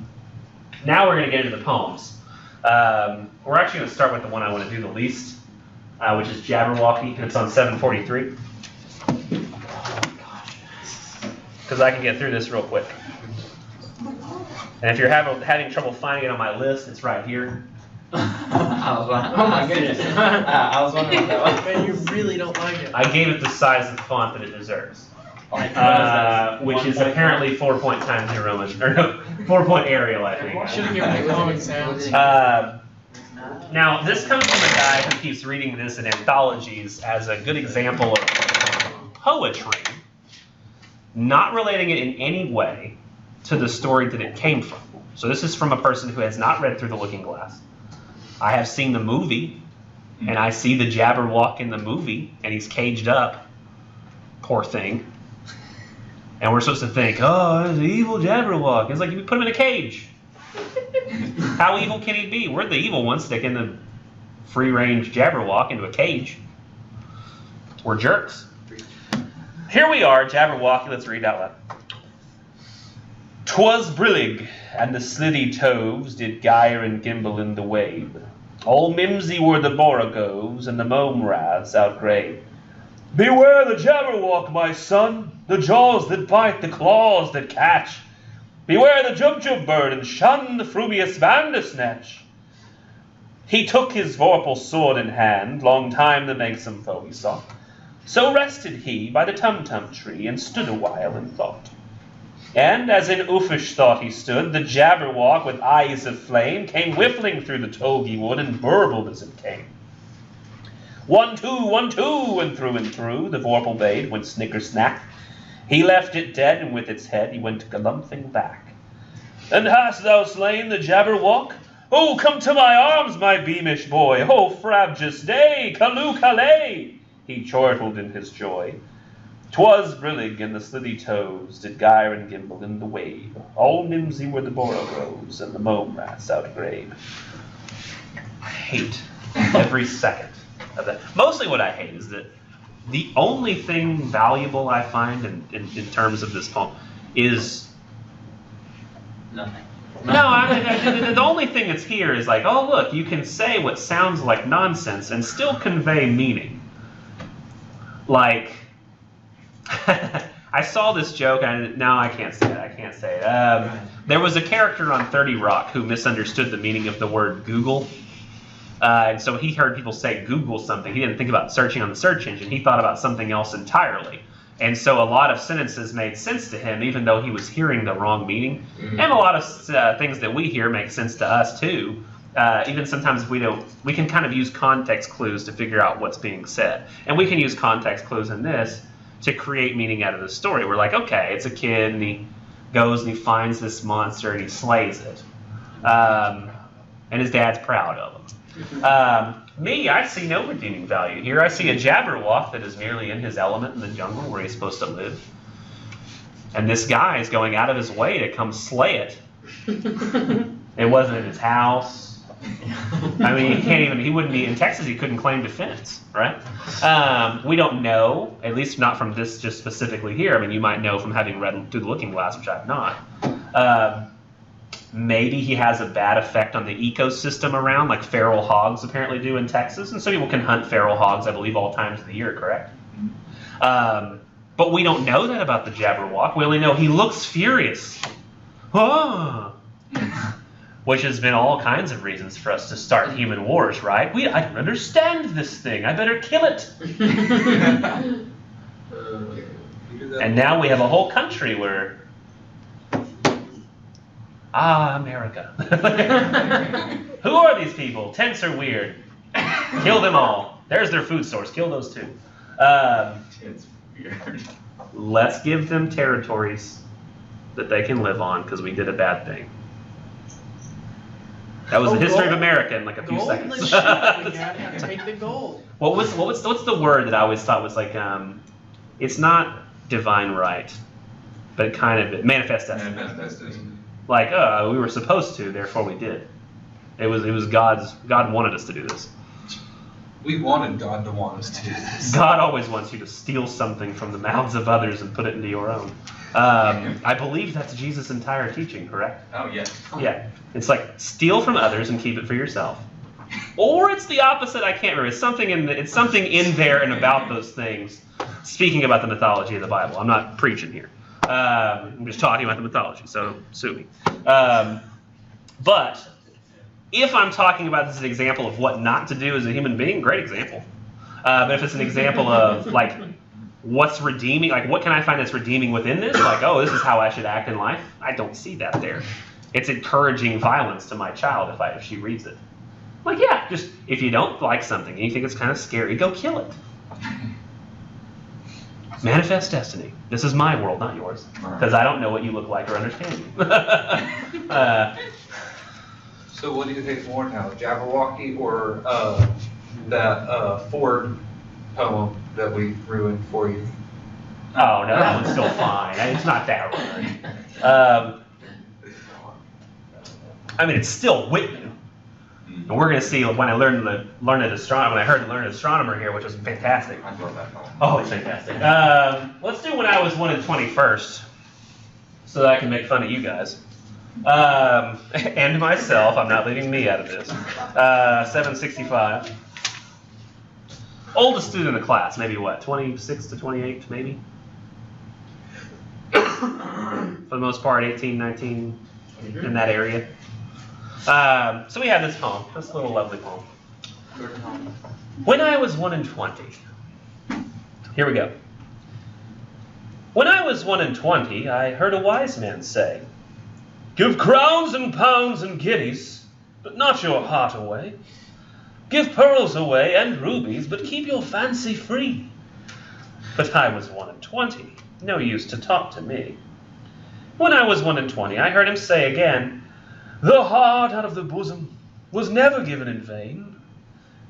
we're going to get into the poems. We're actually going to start with the one I want to do the least, which is Jabberwocky, and it's on 743. Because I can get through this real quick. And if you're having trouble finding it on my list, it's right here. Oh my goodness. I was wondering what that was. Man, you really don't like it. I gave it the size of font that it deserves. Which is 1.5? apparently 4-point Times New Roman, or no, 4-point Arial, I think. Should have given you common sounds. Now, this comes from a guy who keeps reading this in anthologies as a good example of poetry, not relating it in any way to the story that it came from. So this is from a person who has not read Through the Looking Glass. I have seen the movie, and I see the Jabberwock in the movie, and he's caged up. Poor thing. And we're supposed to think, oh, it's an evil Jabberwock. It's like you put him in a cage. How evil can he be? We're the evil ones sticking the free-range Jabberwock into a cage. We're jerks. Here we are, Jabberwocky. Let's read out loud. 'Twas brillig, and the slithy toves did gyre and gimble in the wave. All mimsy were the borogoves, and the mome raths outgrabe. Beware the Jabberwock, my son, the jaws that bite, the claws that catch. Beware the Jubjub bird, and shun the frumious Bandersnatch. He took his vorpal sword in hand, long time the manxome foe he sought. So rested he by the tum-tum tree, and stood a while in thought. And as in uffish thought he stood, the Jabberwock with eyes of flame came whiffling through the togy wood, and burbled as it came. 1, 2, 1, 2, and through, the vorpal bade went snicker-snack. He left it dead, and with its head he went galumphing back. And hast thou slain the Jabberwock? Oh, come to my arms, my beamish boy! Oh, frabjous day! Callooh, Calais! He chortled in his joy. 'Twas brillig, and the slithy toves did gyre and gimble in the wave. All mimsy were the borogoves, and the mome rats outgrabe. I hate every second of that. Mostly what I hate is that the only thing valuable I find in terms of this poem is Nothing. the only thing that's here is like, oh look, you can say what sounds like nonsense and still convey meaning. Like, I saw this joke, and no, I can't say it. There was a character on 30 Rock who misunderstood the meaning of the word Google. And so he heard people say Google something. He didn't think about searching on the search engine. He thought about something else entirely. And so a lot of sentences made sense to him, even though he was hearing the wrong meaning. And a lot of things that we hear make sense to us, too. Even sometimes if we don't, we can kind of use context clues to figure out what's being said. And we can use context clues in this to create meaning out of the story. We're like, okay, it's a kid, and he goes and he finds this monster, and he slays it. And his dad's proud of him. Me, I see no redeeming value here. I see a Jabberwock that is merely in his element in the jungle where he's supposed to live. And this guy is going out of his way to come slay it. It wasn't in his house. I mean, he wouldn't be, in Texas, he couldn't claim defense, right? We don't know, at least not from this just specifically here. I mean, you might know from having read through the looking glass, which I've not. Maybe he has a bad effect on the ecosystem around, like feral hogs apparently do in Texas. And some people can hunt feral hogs, I believe, all times of the year, correct? But we don't know that about the Jabberwock. We only know he looks furious. Ah. Which has been all kinds of reasons for us to start human wars, right? I don't understand this thing. I better kill it. And now we have a whole country where... America. Who are these people? Tents are weird. Kill them all. There's their food source. Kill those too. It's weird. Let's give them territories that they can live on because we did a bad thing. That was the history of America in like a few seconds. We gotta take the gold. What's the word that I always thought was like it's not divine right, but kind of manifest destiny. Like we were supposed to, therefore we did. It was God wanted us to do this. We wanted God to want us to do this. God always wants you to steal something from the mouths of others and put it into your own. I believe that's Jesus' entire teaching, correct? Oh, yeah. Yeah. It's like steal from others and keep it for yourself. Or it's the opposite, I can't remember. It's something in there and about those things. Speaking about the mythology of the Bible. I'm not preaching here. I'm just talking about the mythology, so sue me. But if I'm talking about this as an example of what not to do as a human being, great example. But if it's an example of like what's redeeming, like what can I find that's redeeming within this? Like, oh, this is how I should act in life. I don't see that there. It's encouraging violence to my child if she reads it. Like, yeah, just if you don't like something and you think it's kind of scary, go kill it. Manifest destiny. This is my world, not yours, because I don't know what you look like or understand you. So what do you think more now, Jabberwocky or that Ford poem that we ruined for you? Oh, no, that one's still fine. It's not that hard. I mean, it's still Whitman. And we're going to see when I heard the Learned Astronomer here, which was fantastic. I love that poem. Oh, it's fantastic. Let's do When I Was 1 in 20 first, so that I can make fun of you guys. And myself. I'm not leaving me out of this. 765. Oldest student in the class, maybe what, 26 to 28, maybe? For the most part, 18, 19, in that area. So we have this poem, this little lovely poem. When I was 1 in 20. Here we go. When I was 1 in 20, I heard a wise man say, "Give crowns and pounds and guineas, but not your heart away. Give pearls away and rubies, but keep your fancy free." But I was 1 in 20, no use to talk to me. When I was 1 in 20, I heard him say again, "The heart out of the bosom was never given in vain.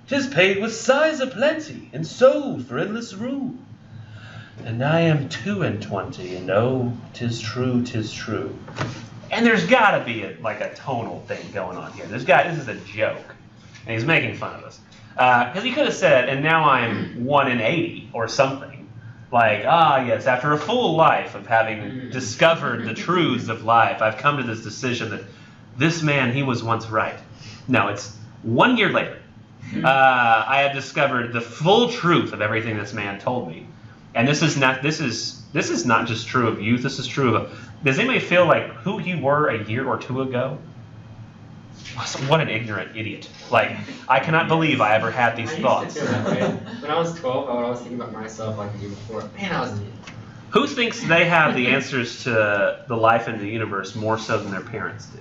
'Tis paid with sighs aplenty and sold for endless rue. And I am 2 in 20, and oh, 'tis true, 'tis true." And there's got to be a tonal thing going on here. This is a joke, and he's making fun of us. Because he could have said, "And now I'm 1 in 80 or something. Like, yes, after a full life of having discovered the truths of life, I've come to this decision that this man, he was once right. No, it's 1 year later. I have discovered the full truth of everything this man told me. And this is not just true of youth, this is true of... Does anybody feel like who you were a year or two ago? What an ignorant idiot. Like, I cannot believe I ever had these thoughts. Feel that way. When I was 12, I would always think about myself like the year before. Man, I was an idiot. Who thinks they have the answers to the life and the universe more so than their parents do?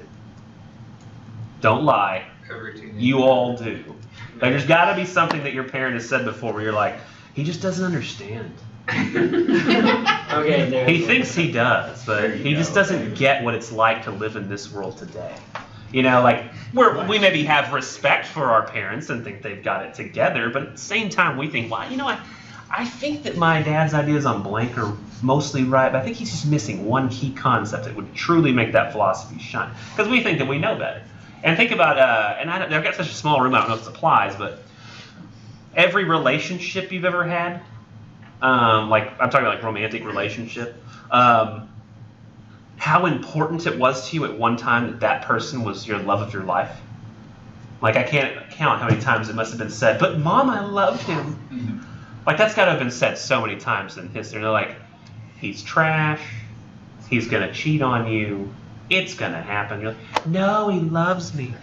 Don't lie. Every teenager. You all do. There's got to be something that your parent has said before where you're like, he just doesn't understand. Okay, there. He thinks he does, but he just doesn't get what it's like to live in this world today. You know, like we maybe have respect for our parents and think they've got it together, but at the same time we think, well, you know, I think that my dad's ideas on blank are mostly right, but I think he's just missing one key concept that would truly make that philosophy shine. Because we think that we know better. And think about, I've got such a small room, I don't know if this applies, but every relationship you've ever had, like I'm talking about like romantic relationship, how important it was to you at one time that that person was your love of your life. Like I can't count how many times it must have been said, but Mom, I love him. Like that's got to have been said so many times in history. They're like, he's trash, he's going to cheat on you, it's going to happen. You're like, no, he loves me.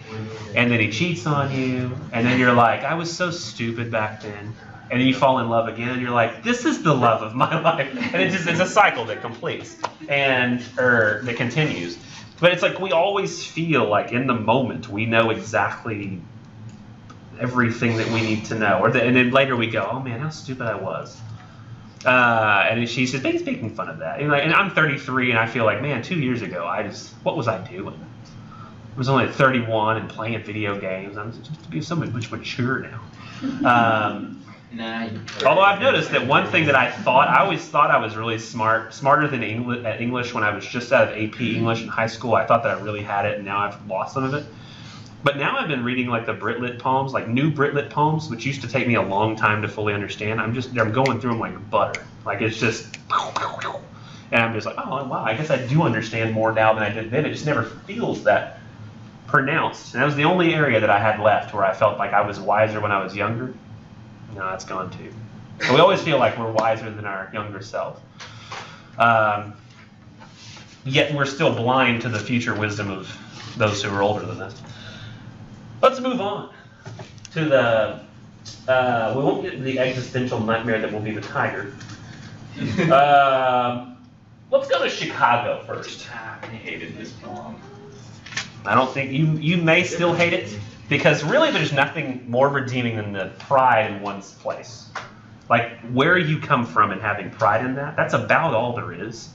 And then he cheats on you, and then you're like, I was so stupid back then. And then you fall in love again, and you're like, this is the love of my life. And it's a cycle that completes, or that continues. But it's like we always feel like in the moment we know exactly everything that we need to know. And then later we go, oh man, how stupid I was. And she says, he's making fun of that. And I'm 33, and I feel like, man, 2 years ago, what was I doing? I was only 31 and playing video games. I'm just to be so much mature now. Although I've noticed that one thing that I always thought I was really smarter than English when I was just out of AP English in high school. I thought that I really had it, and now I've lost some of it. But now I've been reading like the Brit-Lit poems, like new Brit-Lit poems, which used to take me a long time to fully understand. I'm going through them like butter. Like it's just, and I'm just like, oh wow, I guess I do understand more now than I did then. It just never feels that pronounced. And that was the only area that I had left where I felt like I was wiser when I was younger. No, that's gone too. But we always feel like we're wiser than our younger self. Yet we're still blind to the future wisdom of those who are older than us. Let's move on to we won't get to the existential nightmare that will be the tiger. Let's go to Chicago first. I hated this poem. I don't think you may still hate it, because really there's nothing more redeeming than the pride in one's place. Like where you come from and having pride in that, that's about all there is.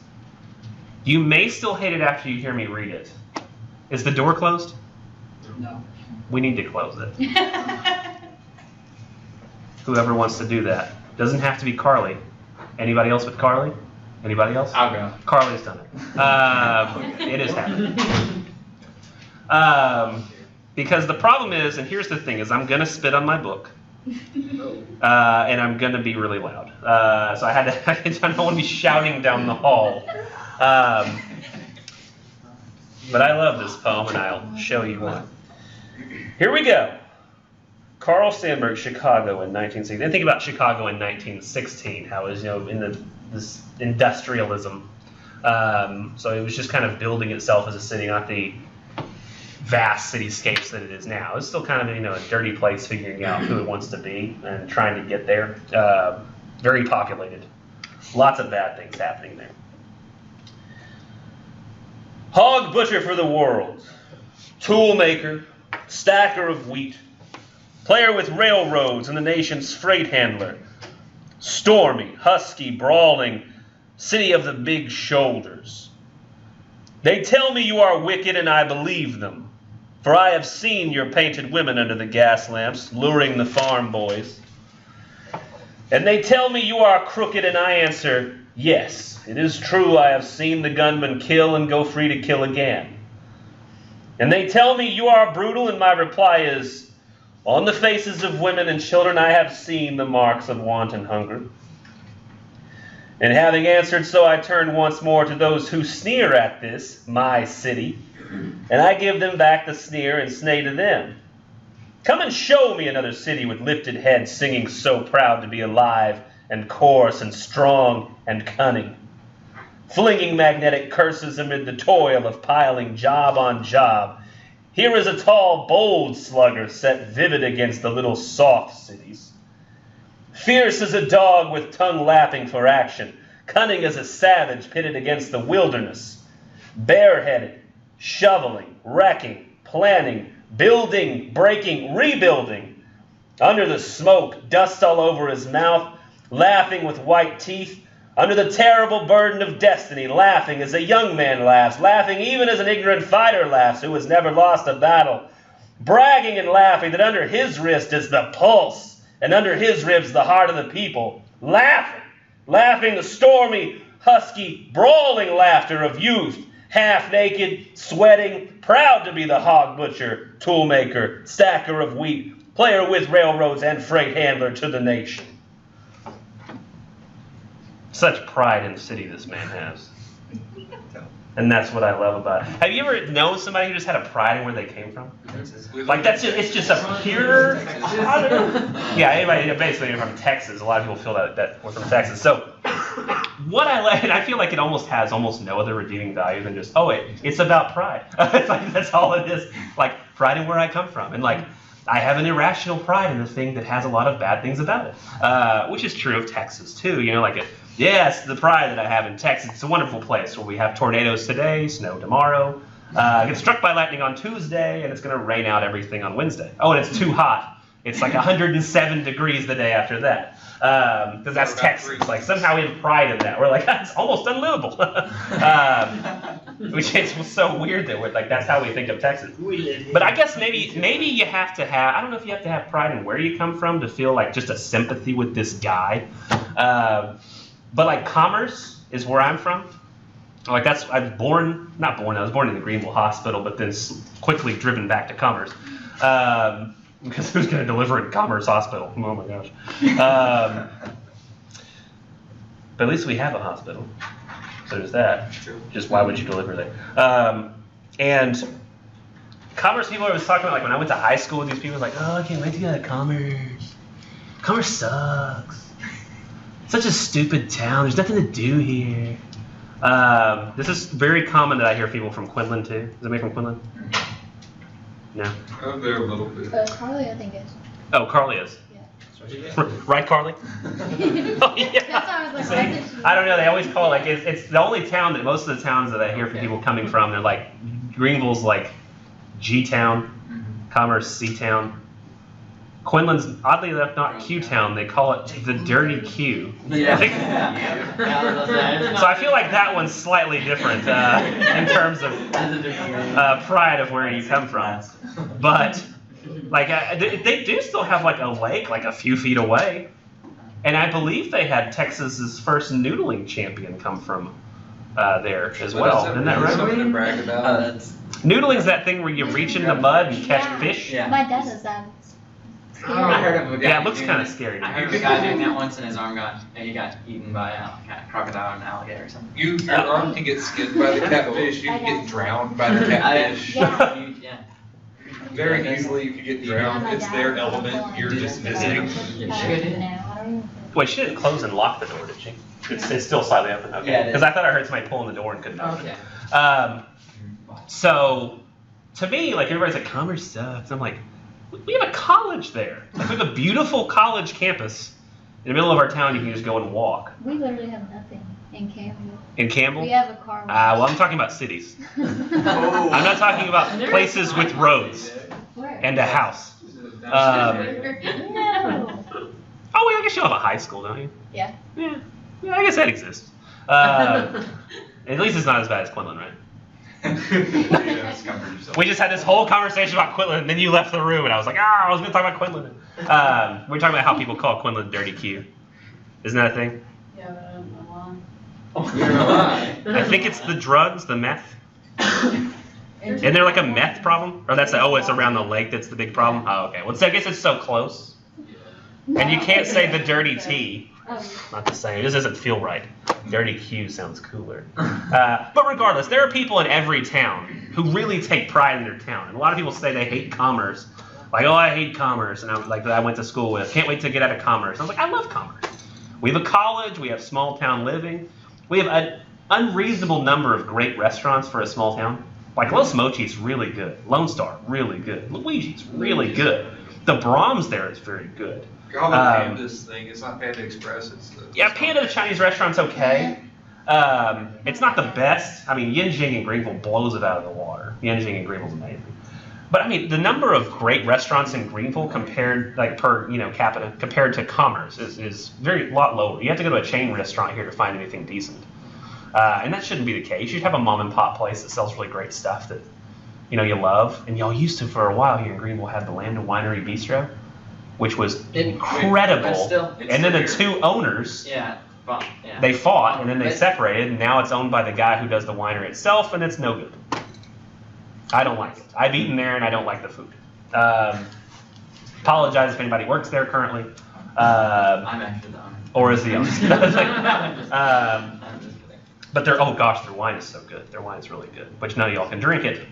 You may still hate it after you hear me read it. Is the door closed? No. We need to close it. Whoever wants to do that. Doesn't have to be Carly. Anybody else with Carly? Anybody else? I'll go. Carly's done it. It is happening. Because the problem is, and here's the thing, is I'm going to spit on my book. And I'm going to be really loud. So I don't want to be shouting down the hall. But I love this poem, and I'll show you why. Here we go. Carl Sandburg, Chicago in 1916. And think about Chicago in 1916, how it was, in this industrialism. So it was just kind of building itself as a city, not the vast cityscapes that it is now. It's still kind of, a dirty place figuring out who it wants to be and trying to get there. Very populated. Lots of bad things happening there. Hog butcher for the world, tool maker, stacker of wheat, player with railroads and the nation's freight handler, stormy, husky, brawling, city of the big shoulders. They tell me you are wicked, and I believe them, for I have seen your painted women under the gas lamps, luring the farm boys. And they tell me you are crooked, and I answer, yes, it is true, I have seen the gunman kill and go free to kill again. And they tell me you are brutal, and my reply is, on the faces of women and children I have seen the marks of want and hunger. And having answered so, I turn once more to those who sneer at this, my city, and I give them back the sneer and say to them, come and show me another city with lifted heads, singing so proud to be alive and coarse and strong and cunning, flinging magnetic curses amid the toil of piling job on job. Here is a tall, bold slugger set vivid against the little soft cities. Fierce as a dog with tongue lapping for action, cunning as a savage pitted against the wilderness, bareheaded, shoveling, wrecking, planning, building, breaking, rebuilding. Under the smoke, dust all over his mouth, laughing with white teeth, under the terrible burden of destiny, laughing as a young man laughs, laughing even as an ignorant fighter laughs who has never lost a battle, bragging and laughing that under his wrist is the pulse, and under his ribs the heart of the people, laughing the stormy, husky, brawling laughter of youth, half naked, sweating, proud to be the hog butcher, tool maker, stacker of wheat, player with railroads and freight handler to the nation. Such pride in the city this man has. And that's what I love about it. Have you ever known somebody who just had a pride in where they came from? Like it's just a pure, yeah, anybody basically from Texas. A lot of people feel that we're from Texas. So what I like, and I feel like it almost has almost no other redeeming value than just, it's about pride. It's like, that's all it is. Like pride in where I come from. And like, I have an irrational pride in the thing that has a lot of bad things about it, which is true of Texas too. You know, like yes, the pride that I have in Texas. It's a wonderful place where we have tornadoes today, snow tomorrow, get struck by lightning on Tuesday, and it's going to rain out everything on Wednesday. Oh, and it's too hot. It's like 107 degrees the day after that, because that's Texas. Like somehow we have pride in that. We're like, that's almost unlivable, which is so weird that we're like, that's how we think of Texas. But I guess maybe you have to have, I don't know if you have to have pride in where you come from to feel like just a sympathy with this guy. But like Commerce is where I'm from. Like I was born in the Greenville Hospital, but then quickly driven back to Commerce. Because who's going to deliver in Commerce Hospital? Oh my gosh. But at least we have a hospital. So there's that. Just why would you deliver there? And Commerce people I was talking about, like when I went to high school with these people, like, I can't wait to go to Commerce. Commerce sucks. Such a stupid town. There's nothing to do here. This is very common that I hear people from Quinlan too. Is anybody from Quinlan? No. I'm there a little bit. Carly, I think is. Oh, Carly is. Yeah. Right, Carly? Oh, yeah. That's why I was like, See, I don't know. They always call it like it's the only town that most of the towns that I hear from people coming from. They're like Greenville's like G town, Commerce C town. Quinlan's oddly enough not Q town. They call it the Dirty Q. Yeah. So I feel like that one's slightly different in terms of pride of where you come from. But like they do still have like a lake like a few feet away, and I believe they had Texas's first noodling champion come from there as well. Isn't that right? Something to brag about. Noodling's that thing where you reach in the mud and catch fish. Yeah. My dad does that. I heard of a guy. Yeah, it looks kind of scary. I heard of a guy doing that once, and his arm got eaten by a crocodile or an alligator or something. Your arm can get skinned by the catfish. You can get drowned by the catfish. Yeah. Very easily you can get drowned. It's their element. You're just visiting. Wait, she didn't close and lock the door, did she? It's still slightly open. Okay. Yeah, Because I thought I heard somebody pulling the door and couldn't open it. Okay. So, to me, like everybody's like, Commerce sucks. I'm like, we have a college there. Like, we have a beautiful college campus in the middle of our town. You can just go and walk. We literally have nothing in Campbell. In Campbell? We have a car wash. Well, I'm talking about cities. I'm not talking about places with roads Where? and a house. No. Oh, wait, I guess you have a high school, don't you? Yeah. Yeah, I guess that exists. At least it's not as bad as Quinlan, right? We just had this whole conversation about Quinlan, and then you left the room, and I was like, I was going to talk about Quinlan. We're talking about how people call Quinlan Dirty Q. Isn't that a thing? Yeah, but I don't know why. I think it's the drugs, the meth. Isn't there like a meth problem? Or that's it's around the lake that's the big problem? Oh, okay. Well, I guess it's so close. And you can't say the dirty T. Not the same. This doesn't feel right. Dirty Q sounds cooler. But regardless, there are people in every town who really take pride in their town. And a lot of people say they hate Commerce. Like, I hate Commerce. And I'm like, that I went to school with. Can't wait to get out of Commerce. I was like, I love Commerce. We have a college. We have small town living. We have an unreasonable number of great restaurants for a small town. Like Los Mochi's really good. Lone Star, really good. Luigi's, really good. The Brahms there is very good. Call it Panda's thing. It's not Panda Express. It's Panda the Chinese restaurant's okay. It's not the best. I mean, Yinjing in Greenville blows it out of the water. Yinjing in Greenville's amazing. But I mean, the number of great restaurants in Greenville compared, like per capita, compared to Commerce is a lot lower. You have to go to a chain restaurant here to find anything decent, and that shouldn't be the case. You'd have a mom and pop place that sells really great stuff that you love, and y'all used to for a while here in Greenville have the Land and Winery Bistro, which was incredible. And then the two owners, they fought, and then they separated, and now it's owned by the guy who does the winery itself, and it's no good. I don't like it. I've eaten there, and I don't like the food. Apologize if anybody works there currently. I'm actually the owner. Or is the owner. But their wine is so good. Their wine is really good. But none of y'all can drink it.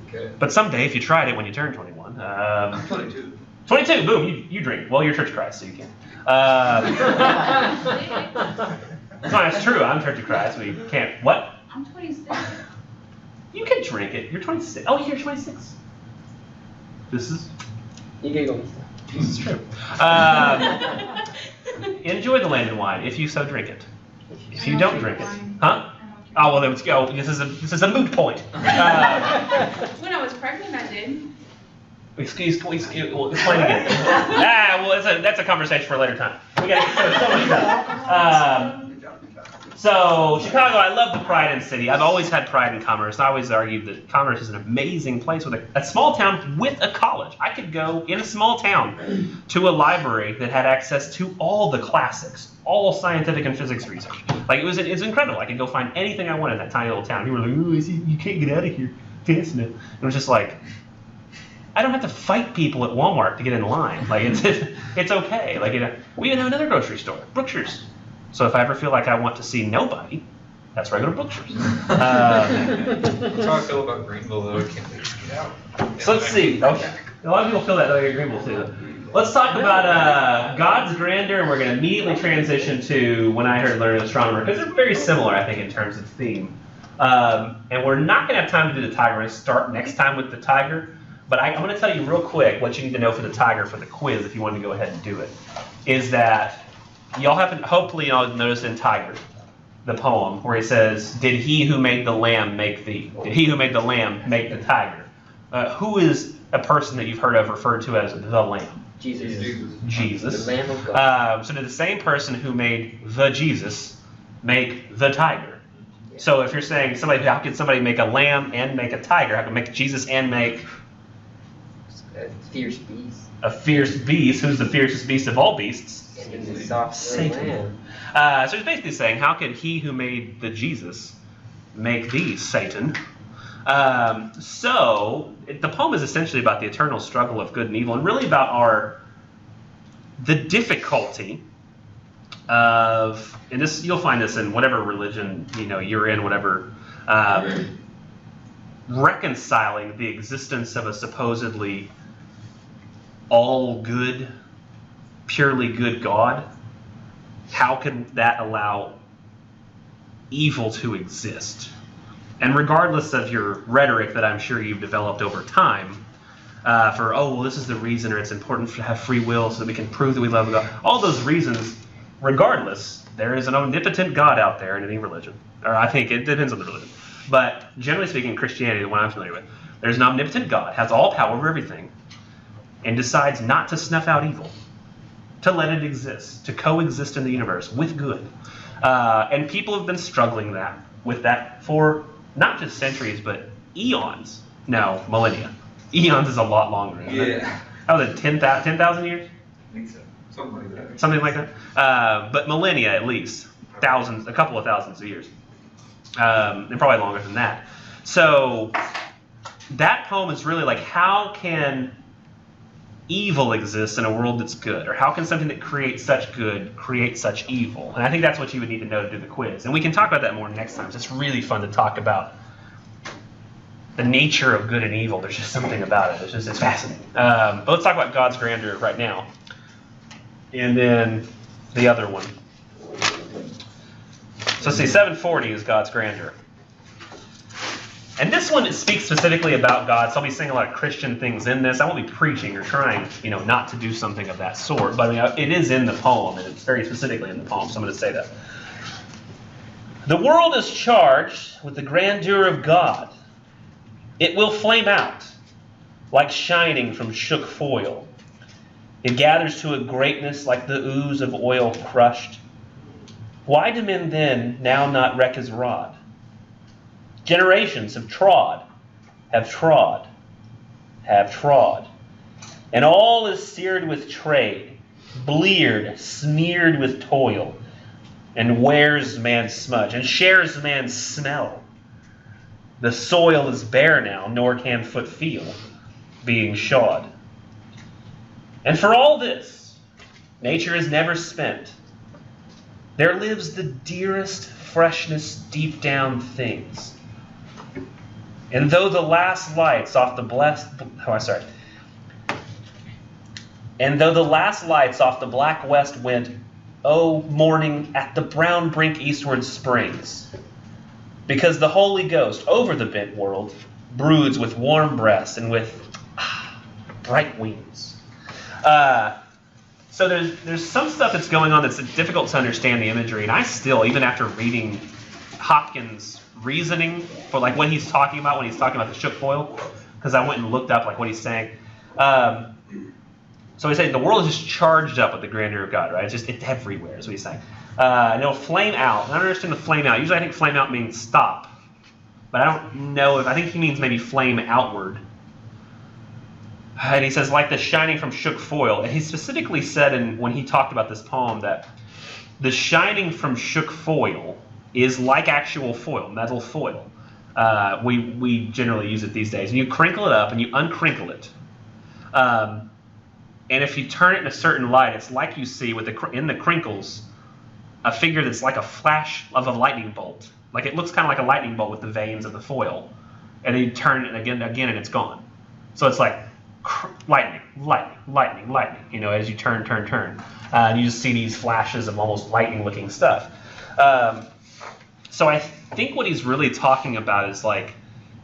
Okay. But someday, if you tried it when you turn 21. I'm 22. 22, boom, you drink. Well, you're Church of Christ, so you can. No, that's true. I'm Church of Christ. We can't. What? I'm 26. You can drink it. You're 26. Oh, you're 26. This is. You giggle. This is true. Enjoy the Land and Wine if you so drink it. If you don't drink it, huh? Oh well, let's go. This is a moot point. When I was pregnant, I did. Excuse. Well, explain again. Well, that's a conversation for a later time. We got so much stuff. So Chicago, I love the pride in city. I've always had pride in Commerce. I always argued that Commerce is an amazing place with a small town with a college. I could go in a small town to a library that had access to all the classics, all scientific and physics research. Like it's incredible. I could go find anything I wanted in that tiny little town. People were like, "Ooh, you can't get out of here fast enough." And it was just like, I don't have to fight people at Walmart to get in line. Like it's okay. Like we even have another grocery store, Brookshire's. So if I ever feel like I want to see nobody, that's where I go to Brookshire's. That's how I feel about Greenville, though. I can't wait to get out. So let's see. Okay. A lot of people feel that way at Greenville too. Let's talk about God's grandeur, and we're going to immediately transition to When I Heard Learn Astronomer, because they're very similar, I think, in terms of theme. And we're not going to have time to do the tiger. We're going to start next time with the tiger. But I'm going to tell you real quick what you need to know for the tiger for the quiz, if you want to go ahead and do it, is that hopefully y'all noticed in Tiger, the poem, where he says, "Did he who made the lamb make thee? Did he who made the lamb make the tiger?" Who is a person that you've heard of referred to as the lamb? Jesus. The Lamb of God. So did the same person who made the Jesus make the tiger? So if you're saying how could somebody make a lamb and make a tiger? How could make Jesus and make A fierce beast. a fierce beast? Who's the fiercest beast of all beasts? Satan. So he's basically saying, how could he who made the Jesus make thee, Satan? So the poem is essentially about the eternal struggle of good and evil, and really about the difficulty of, and this you'll find this in whatever religion you're in, whatever, reconciling the existence of a supposedly all good, purely good God. How can that allow evil to exist? And regardless of your rhetoric that I'm sure you've developed over time, this is the reason, or it's important to have free will so that we can prove that we love God. All those reasons, regardless, there is an omnipotent God out there in any religion. Or I think it depends on the religion. But generally speaking, Christianity, the one I'm familiar with, there's an omnipotent God, has all power over everything, and decides not to snuff out evil, to let it exist, to coexist in the universe with good. And people have been struggling with that for not just centuries, but eons. No, millennia. Eons is a lot longer. Yeah. How was it, 10,000 years? I think so. Something like that. Something like that. But millennia at least. Thousands, a couple of thousands of years. And probably longer than that. So that poem is really like, how can evil exist in a world that's good? Or how can something that creates such good create such evil? And I think that's what you would need to know to do the quiz. And we can talk about that more next time. It's really fun to talk about the nature of good and evil. There's just something about it. It's fascinating. But let's talk about God's grandeur right now. And then the other one. So see, 740 is God's grandeur. And this one speaks specifically about God, so I'll be saying a lot of Christian things in this. I won't be preaching or trying, not to do something of that sort. But it is in the poem, and it's very specifically in the poem, so I'm going to say that. The world is charged with the grandeur of God. It will flame out like shining from shook foil. It gathers to a greatness like the ooze of oil crushed. Why do men then now not reck his rod? Generations have trod, have trod, have trod. And all is seared with trade, bleared, smeared with toil, and wears man's smudge, and shares man's smell. The soil is bare now, nor can foot feel, being shod. And for all this, nature is never spent. There lives the dearest freshness deep down things. And though the last lights off the black west wind, oh, morning at the brown brink eastward springs, because the Holy Ghost over the bent world broods with warm breasts and with bright wings. So there's some stuff that's going on that's difficult to understand the imagery, and I still, even after reading Hopkins' reasoning for like what he's talking about when he's talking about the shook foil, because I went and looked up like what he's saying. So he's saying the world is just charged up with the grandeur of God, right? It's everywhere, is what he's saying. And it'll flame out. And I don't understand the flame out. Usually I think flame out means stop. But I don't know I think he means maybe flame outward. And he says, like the shining from shook foil. And he specifically said when he talked about this poem that the shining from shook foil is like actual foil, metal foil. We generally use it these days. And you crinkle it up and you uncrinkle it. And if you turn it in a certain light, it's like you see in the crinkles a figure that's like a flash of a lightning bolt. Like it looks kind of like a lightning bolt with the veins of the foil. And then you turn it again, and it's gone. So it's like lightning, lightning, lightning, lightning, as you turn. And you just see these flashes of almost lightning-looking stuff. So I think what he's really talking about is like,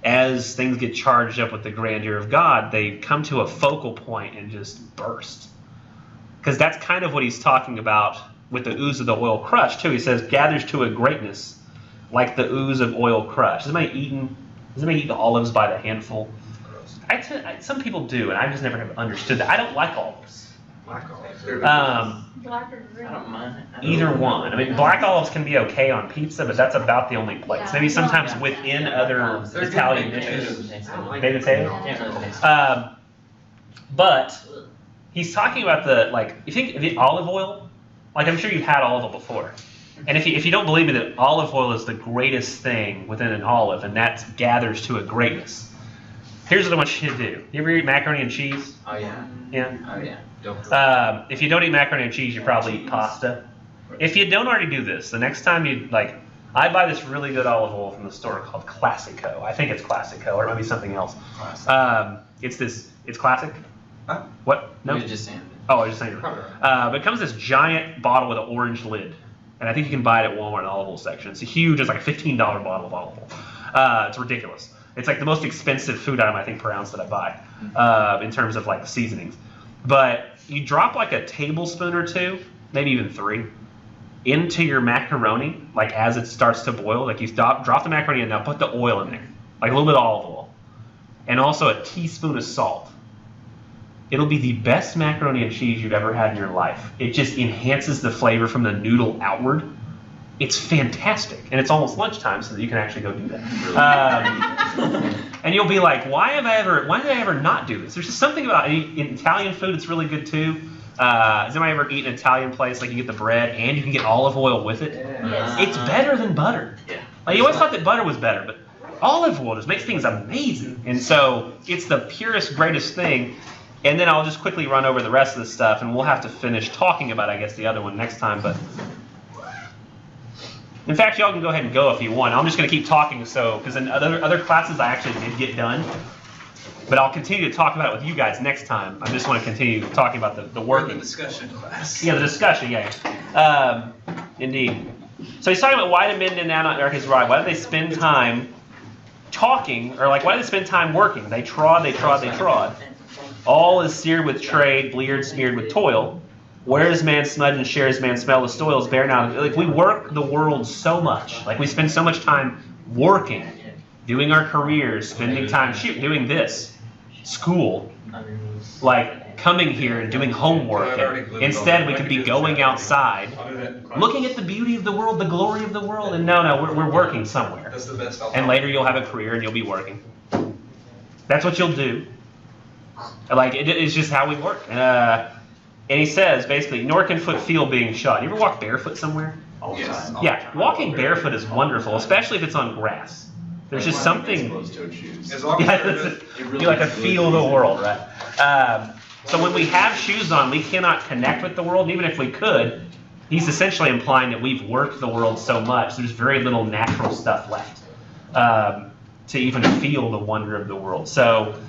as things get charged up with the grandeur of God, they come to a focal point and just burst. Because that's kind of what he's talking about with the ooze of the oil crush, too. He says, gathers to a greatness like the ooze of oil crush. Has anybody eaten olives by the handful? Some people do, and I just never have understood that. I don't like olives. Black olives. Black or green? I don't mind it. Either one. I mean, black olives can be okay on pizza, but that's about the only place. Yeah. Maybe sometimes within other Italian dishes. Baked potato? Can't really taste it. But he's talking about you think the olive oil, like I'm sure you've had olive oil before. And if you don't believe me that olive oil is the greatest thing within an olive, and that gathers to a greatness, here's what I want you to do. You ever eat macaroni and cheese? Oh yeah. Yeah? Oh yeah. If you don't eat macaroni and cheese, you probably eat pasta. If you don't already do this, the next time I buy this really good olive oil from the store called Classico. I think it's Classico, or it might be something else. It's classic? Huh? What? No? You're just saying. Oh, I was just saying. But it comes in this giant bottle with an orange lid. And I think you can buy it at Walmart in the olive oil section. It's like a $15 bottle of olive oil. It's ridiculous. It's like the most expensive food item, I think, per ounce that I buy in terms of like seasonings. But you drop like a tablespoon or two, maybe even 3, into your macaroni, like as it starts to boil. Like you drop the macaroni and now put the oil in there, like a little bit of olive oil, and also a teaspoon of salt. It'll be the best macaroni and cheese you've ever had in your life. It just enhances the flavor from the noodle outward. It's fantastic, and it's almost lunchtime, so that you can actually go do that. And you'll be like, why did I ever not do this? There's just something about in Italian food that's really good too. Has anybody ever eaten an Italian place like you get the bread and you can get olive oil with it? Yes. It's better than butter. Yeah. Like you always thought that butter was better, but olive oil just makes things amazing. And so it's the purest, greatest thing. And then I'll just quickly run over the rest of the stuff, and we'll have to finish talking about, I guess, the other one next time. But in fact, y'all can go ahead and go if you want. I'm just going to keep talking, because in other classes I actually did get done. But I'll continue to talk about it with you guys next time. I just want to continue talking about the working. The discussion class. Yeah, the discussion, yeah. Indeed. So he's talking about why do men now not reck his rod? Why do they spend time talking, or why do they spend time working? They trod. All is seared with trade, bleared, smeared with toil. Where is man's smudge and shares man's smell? The soil is bare now. We work the world so much. We spend so much time working doing our careers, spending time, doing this, school, like coming here and doing homework. And instead, we could be going outside, looking at the beauty of the world, the glory of the world, and no, we're working somewhere. That's the best. And later you'll have a career and you'll be working. That's what you'll do. Like, it's just how we work. And he says, basically, nor can foot feel being shod. You ever walk barefoot somewhere? Yes. Yeah, walking barefoot is wonderful, especially if it's on grass. There's just something. Closed-toed shoes. As long as Yeah, they're you like to feel the world, right? So when we have shoes on, we cannot connect with the world. And even if we could, he's essentially implying that we've worked the world so much, there's very little natural stuff left to even feel the wonder of the world. So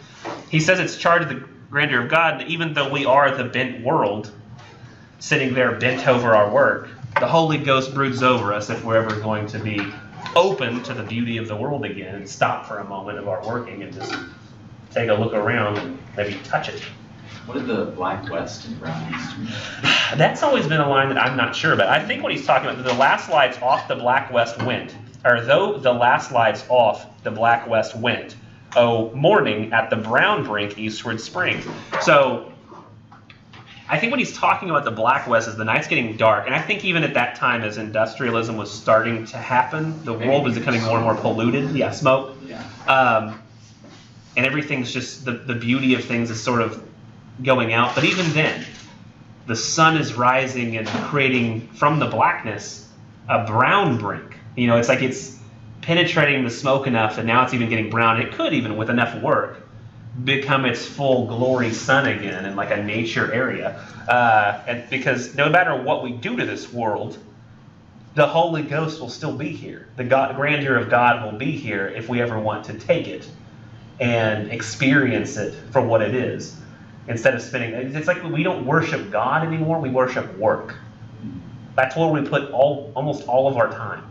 he says it's charged of the grandeur of God, and even though we are the bent world, sitting there bent over our work, the Holy Ghost broods over us if we're ever going to be open to the beauty of the world again and stop for a moment of our working and just take a look around and maybe touch it. What did the Black West and Brown East mean? That's always been a line that I'm not sure about. I think what he's talking about, the last lights off the Black West went, or though the last lights off the Black West went, oh, morning at the brown brink eastward spring. So I think when he's talking about the Black West is the night's getting dark, and I think even at that time as industrialism was starting to happen, the world was becoming more and more polluted. Yeah, smoke. Yeah. And everything's just, the beauty of things is sort of going out. But even then, the sun is rising and creating from the blackness a brown brink. You know, it's like it's penetrating the smoke enough, and now it's even getting brown. It could even, with enough work, become its full glory sun again in like a nature area. And because no matter what we do to this world, the Holy Ghost will still be here. The grandeur of God will be here if we ever want to take it and experience it for what it is. Instead of spending, it's like we don't worship God anymore, we worship work. That's where we put almost all of our time.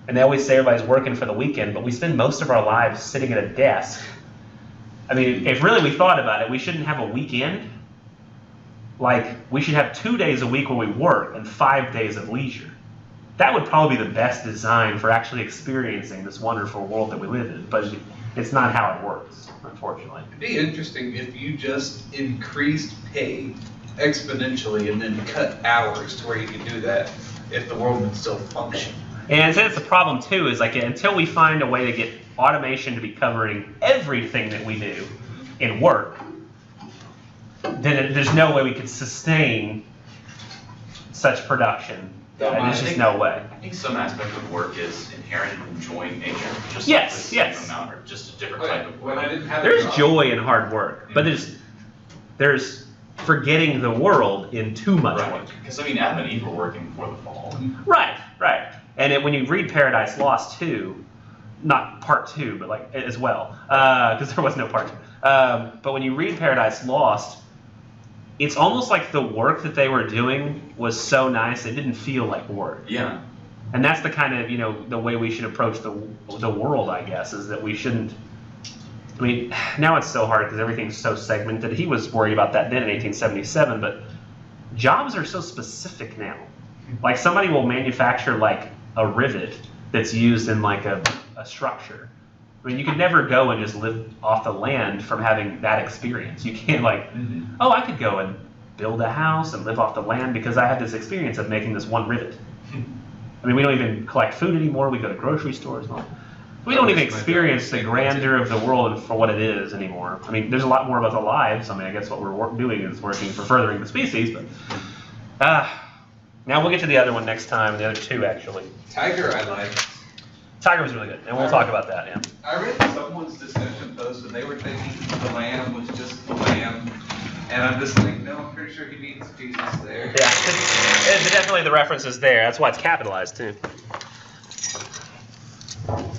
And they always say everybody's working for the weekend, but we spend most of our lives sitting at a desk. I mean, if really we thought about it, we shouldn't have a weekend. Like, we should have 2 days a week where we work and 5 days of leisure. That would probably be the best design for actually experiencing this wonderful world that we live in. But it's not how it works, unfortunately. It'd be interesting if you just increased pay exponentially and then cut hours to where you could do that if the world would still function. And that's the problem too, is like until we find a way to get automation to be covering everything that we do in work, then there's no way we could sustain such production. There's just no way. I think some aspect of work is inherent in enjoying nature. Just Yes, like the yes. same amount, or just a different type of When work. I didn't have a There's job- joy in hard work, but there's forgetting the world in too much Right. work. Because I mean, Adam and Eve were working for the fall. Right. And when you read Paradise Lost 2, not part 2, but like as well, because there was no part 2. But when you read Paradise Lost, it's almost like the work that they were doing was so nice it didn't feel like work. Yeah. And that's the kind of, the way we should approach the world, I guess, is that we shouldn't. I mean, now it's so hard because everything's so segmented. He was worried about that then in 1877, but jobs are so specific now. Like somebody will manufacture like a rivet that's used in like a structure. I mean, you could never go and just live off the land from having that experience. You can't like, oh, I could go and build a house and live off the land because I had this experience of making this one rivet. I mean, we don't even collect food anymore. We go to grocery stores and all. We don't even experience the grandeur of the world for what it is anymore. I mean, there's a lot more of us alive. So, I mean, I guess what we're doing is working for furthering the species. But now we'll get to the other one next time, the other two, actually. Tiger I like. Tiger was really good, and we'll talk about that, yeah. I read someone's discussion post and they were thinking the lamb was just the lamb. And I'm just like, no, I'm pretty sure he means Jesus there. Yeah, it's definitely the reference is there. That's why it's capitalized, too.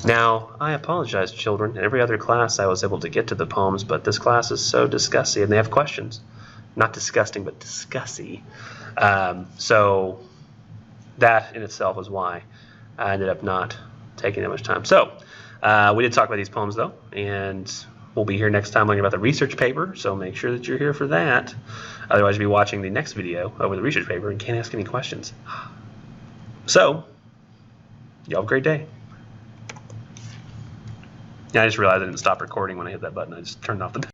Now, I apologize, children. In every other class, I was able to get to the poems, but this class is so discussy, and they have questions. Not disgusting, but discussy. So that in itself is why I ended up not taking that much time. So we did talk about these poems, though, and we'll be here next time learning about the research paper, so make sure that you're here for that. Otherwise, you'll be watching the next video over the research paper and can't ask any questions. So, y'all have a great day. Yeah, I just realized I didn't stop recording when I hit that button. I just turned off the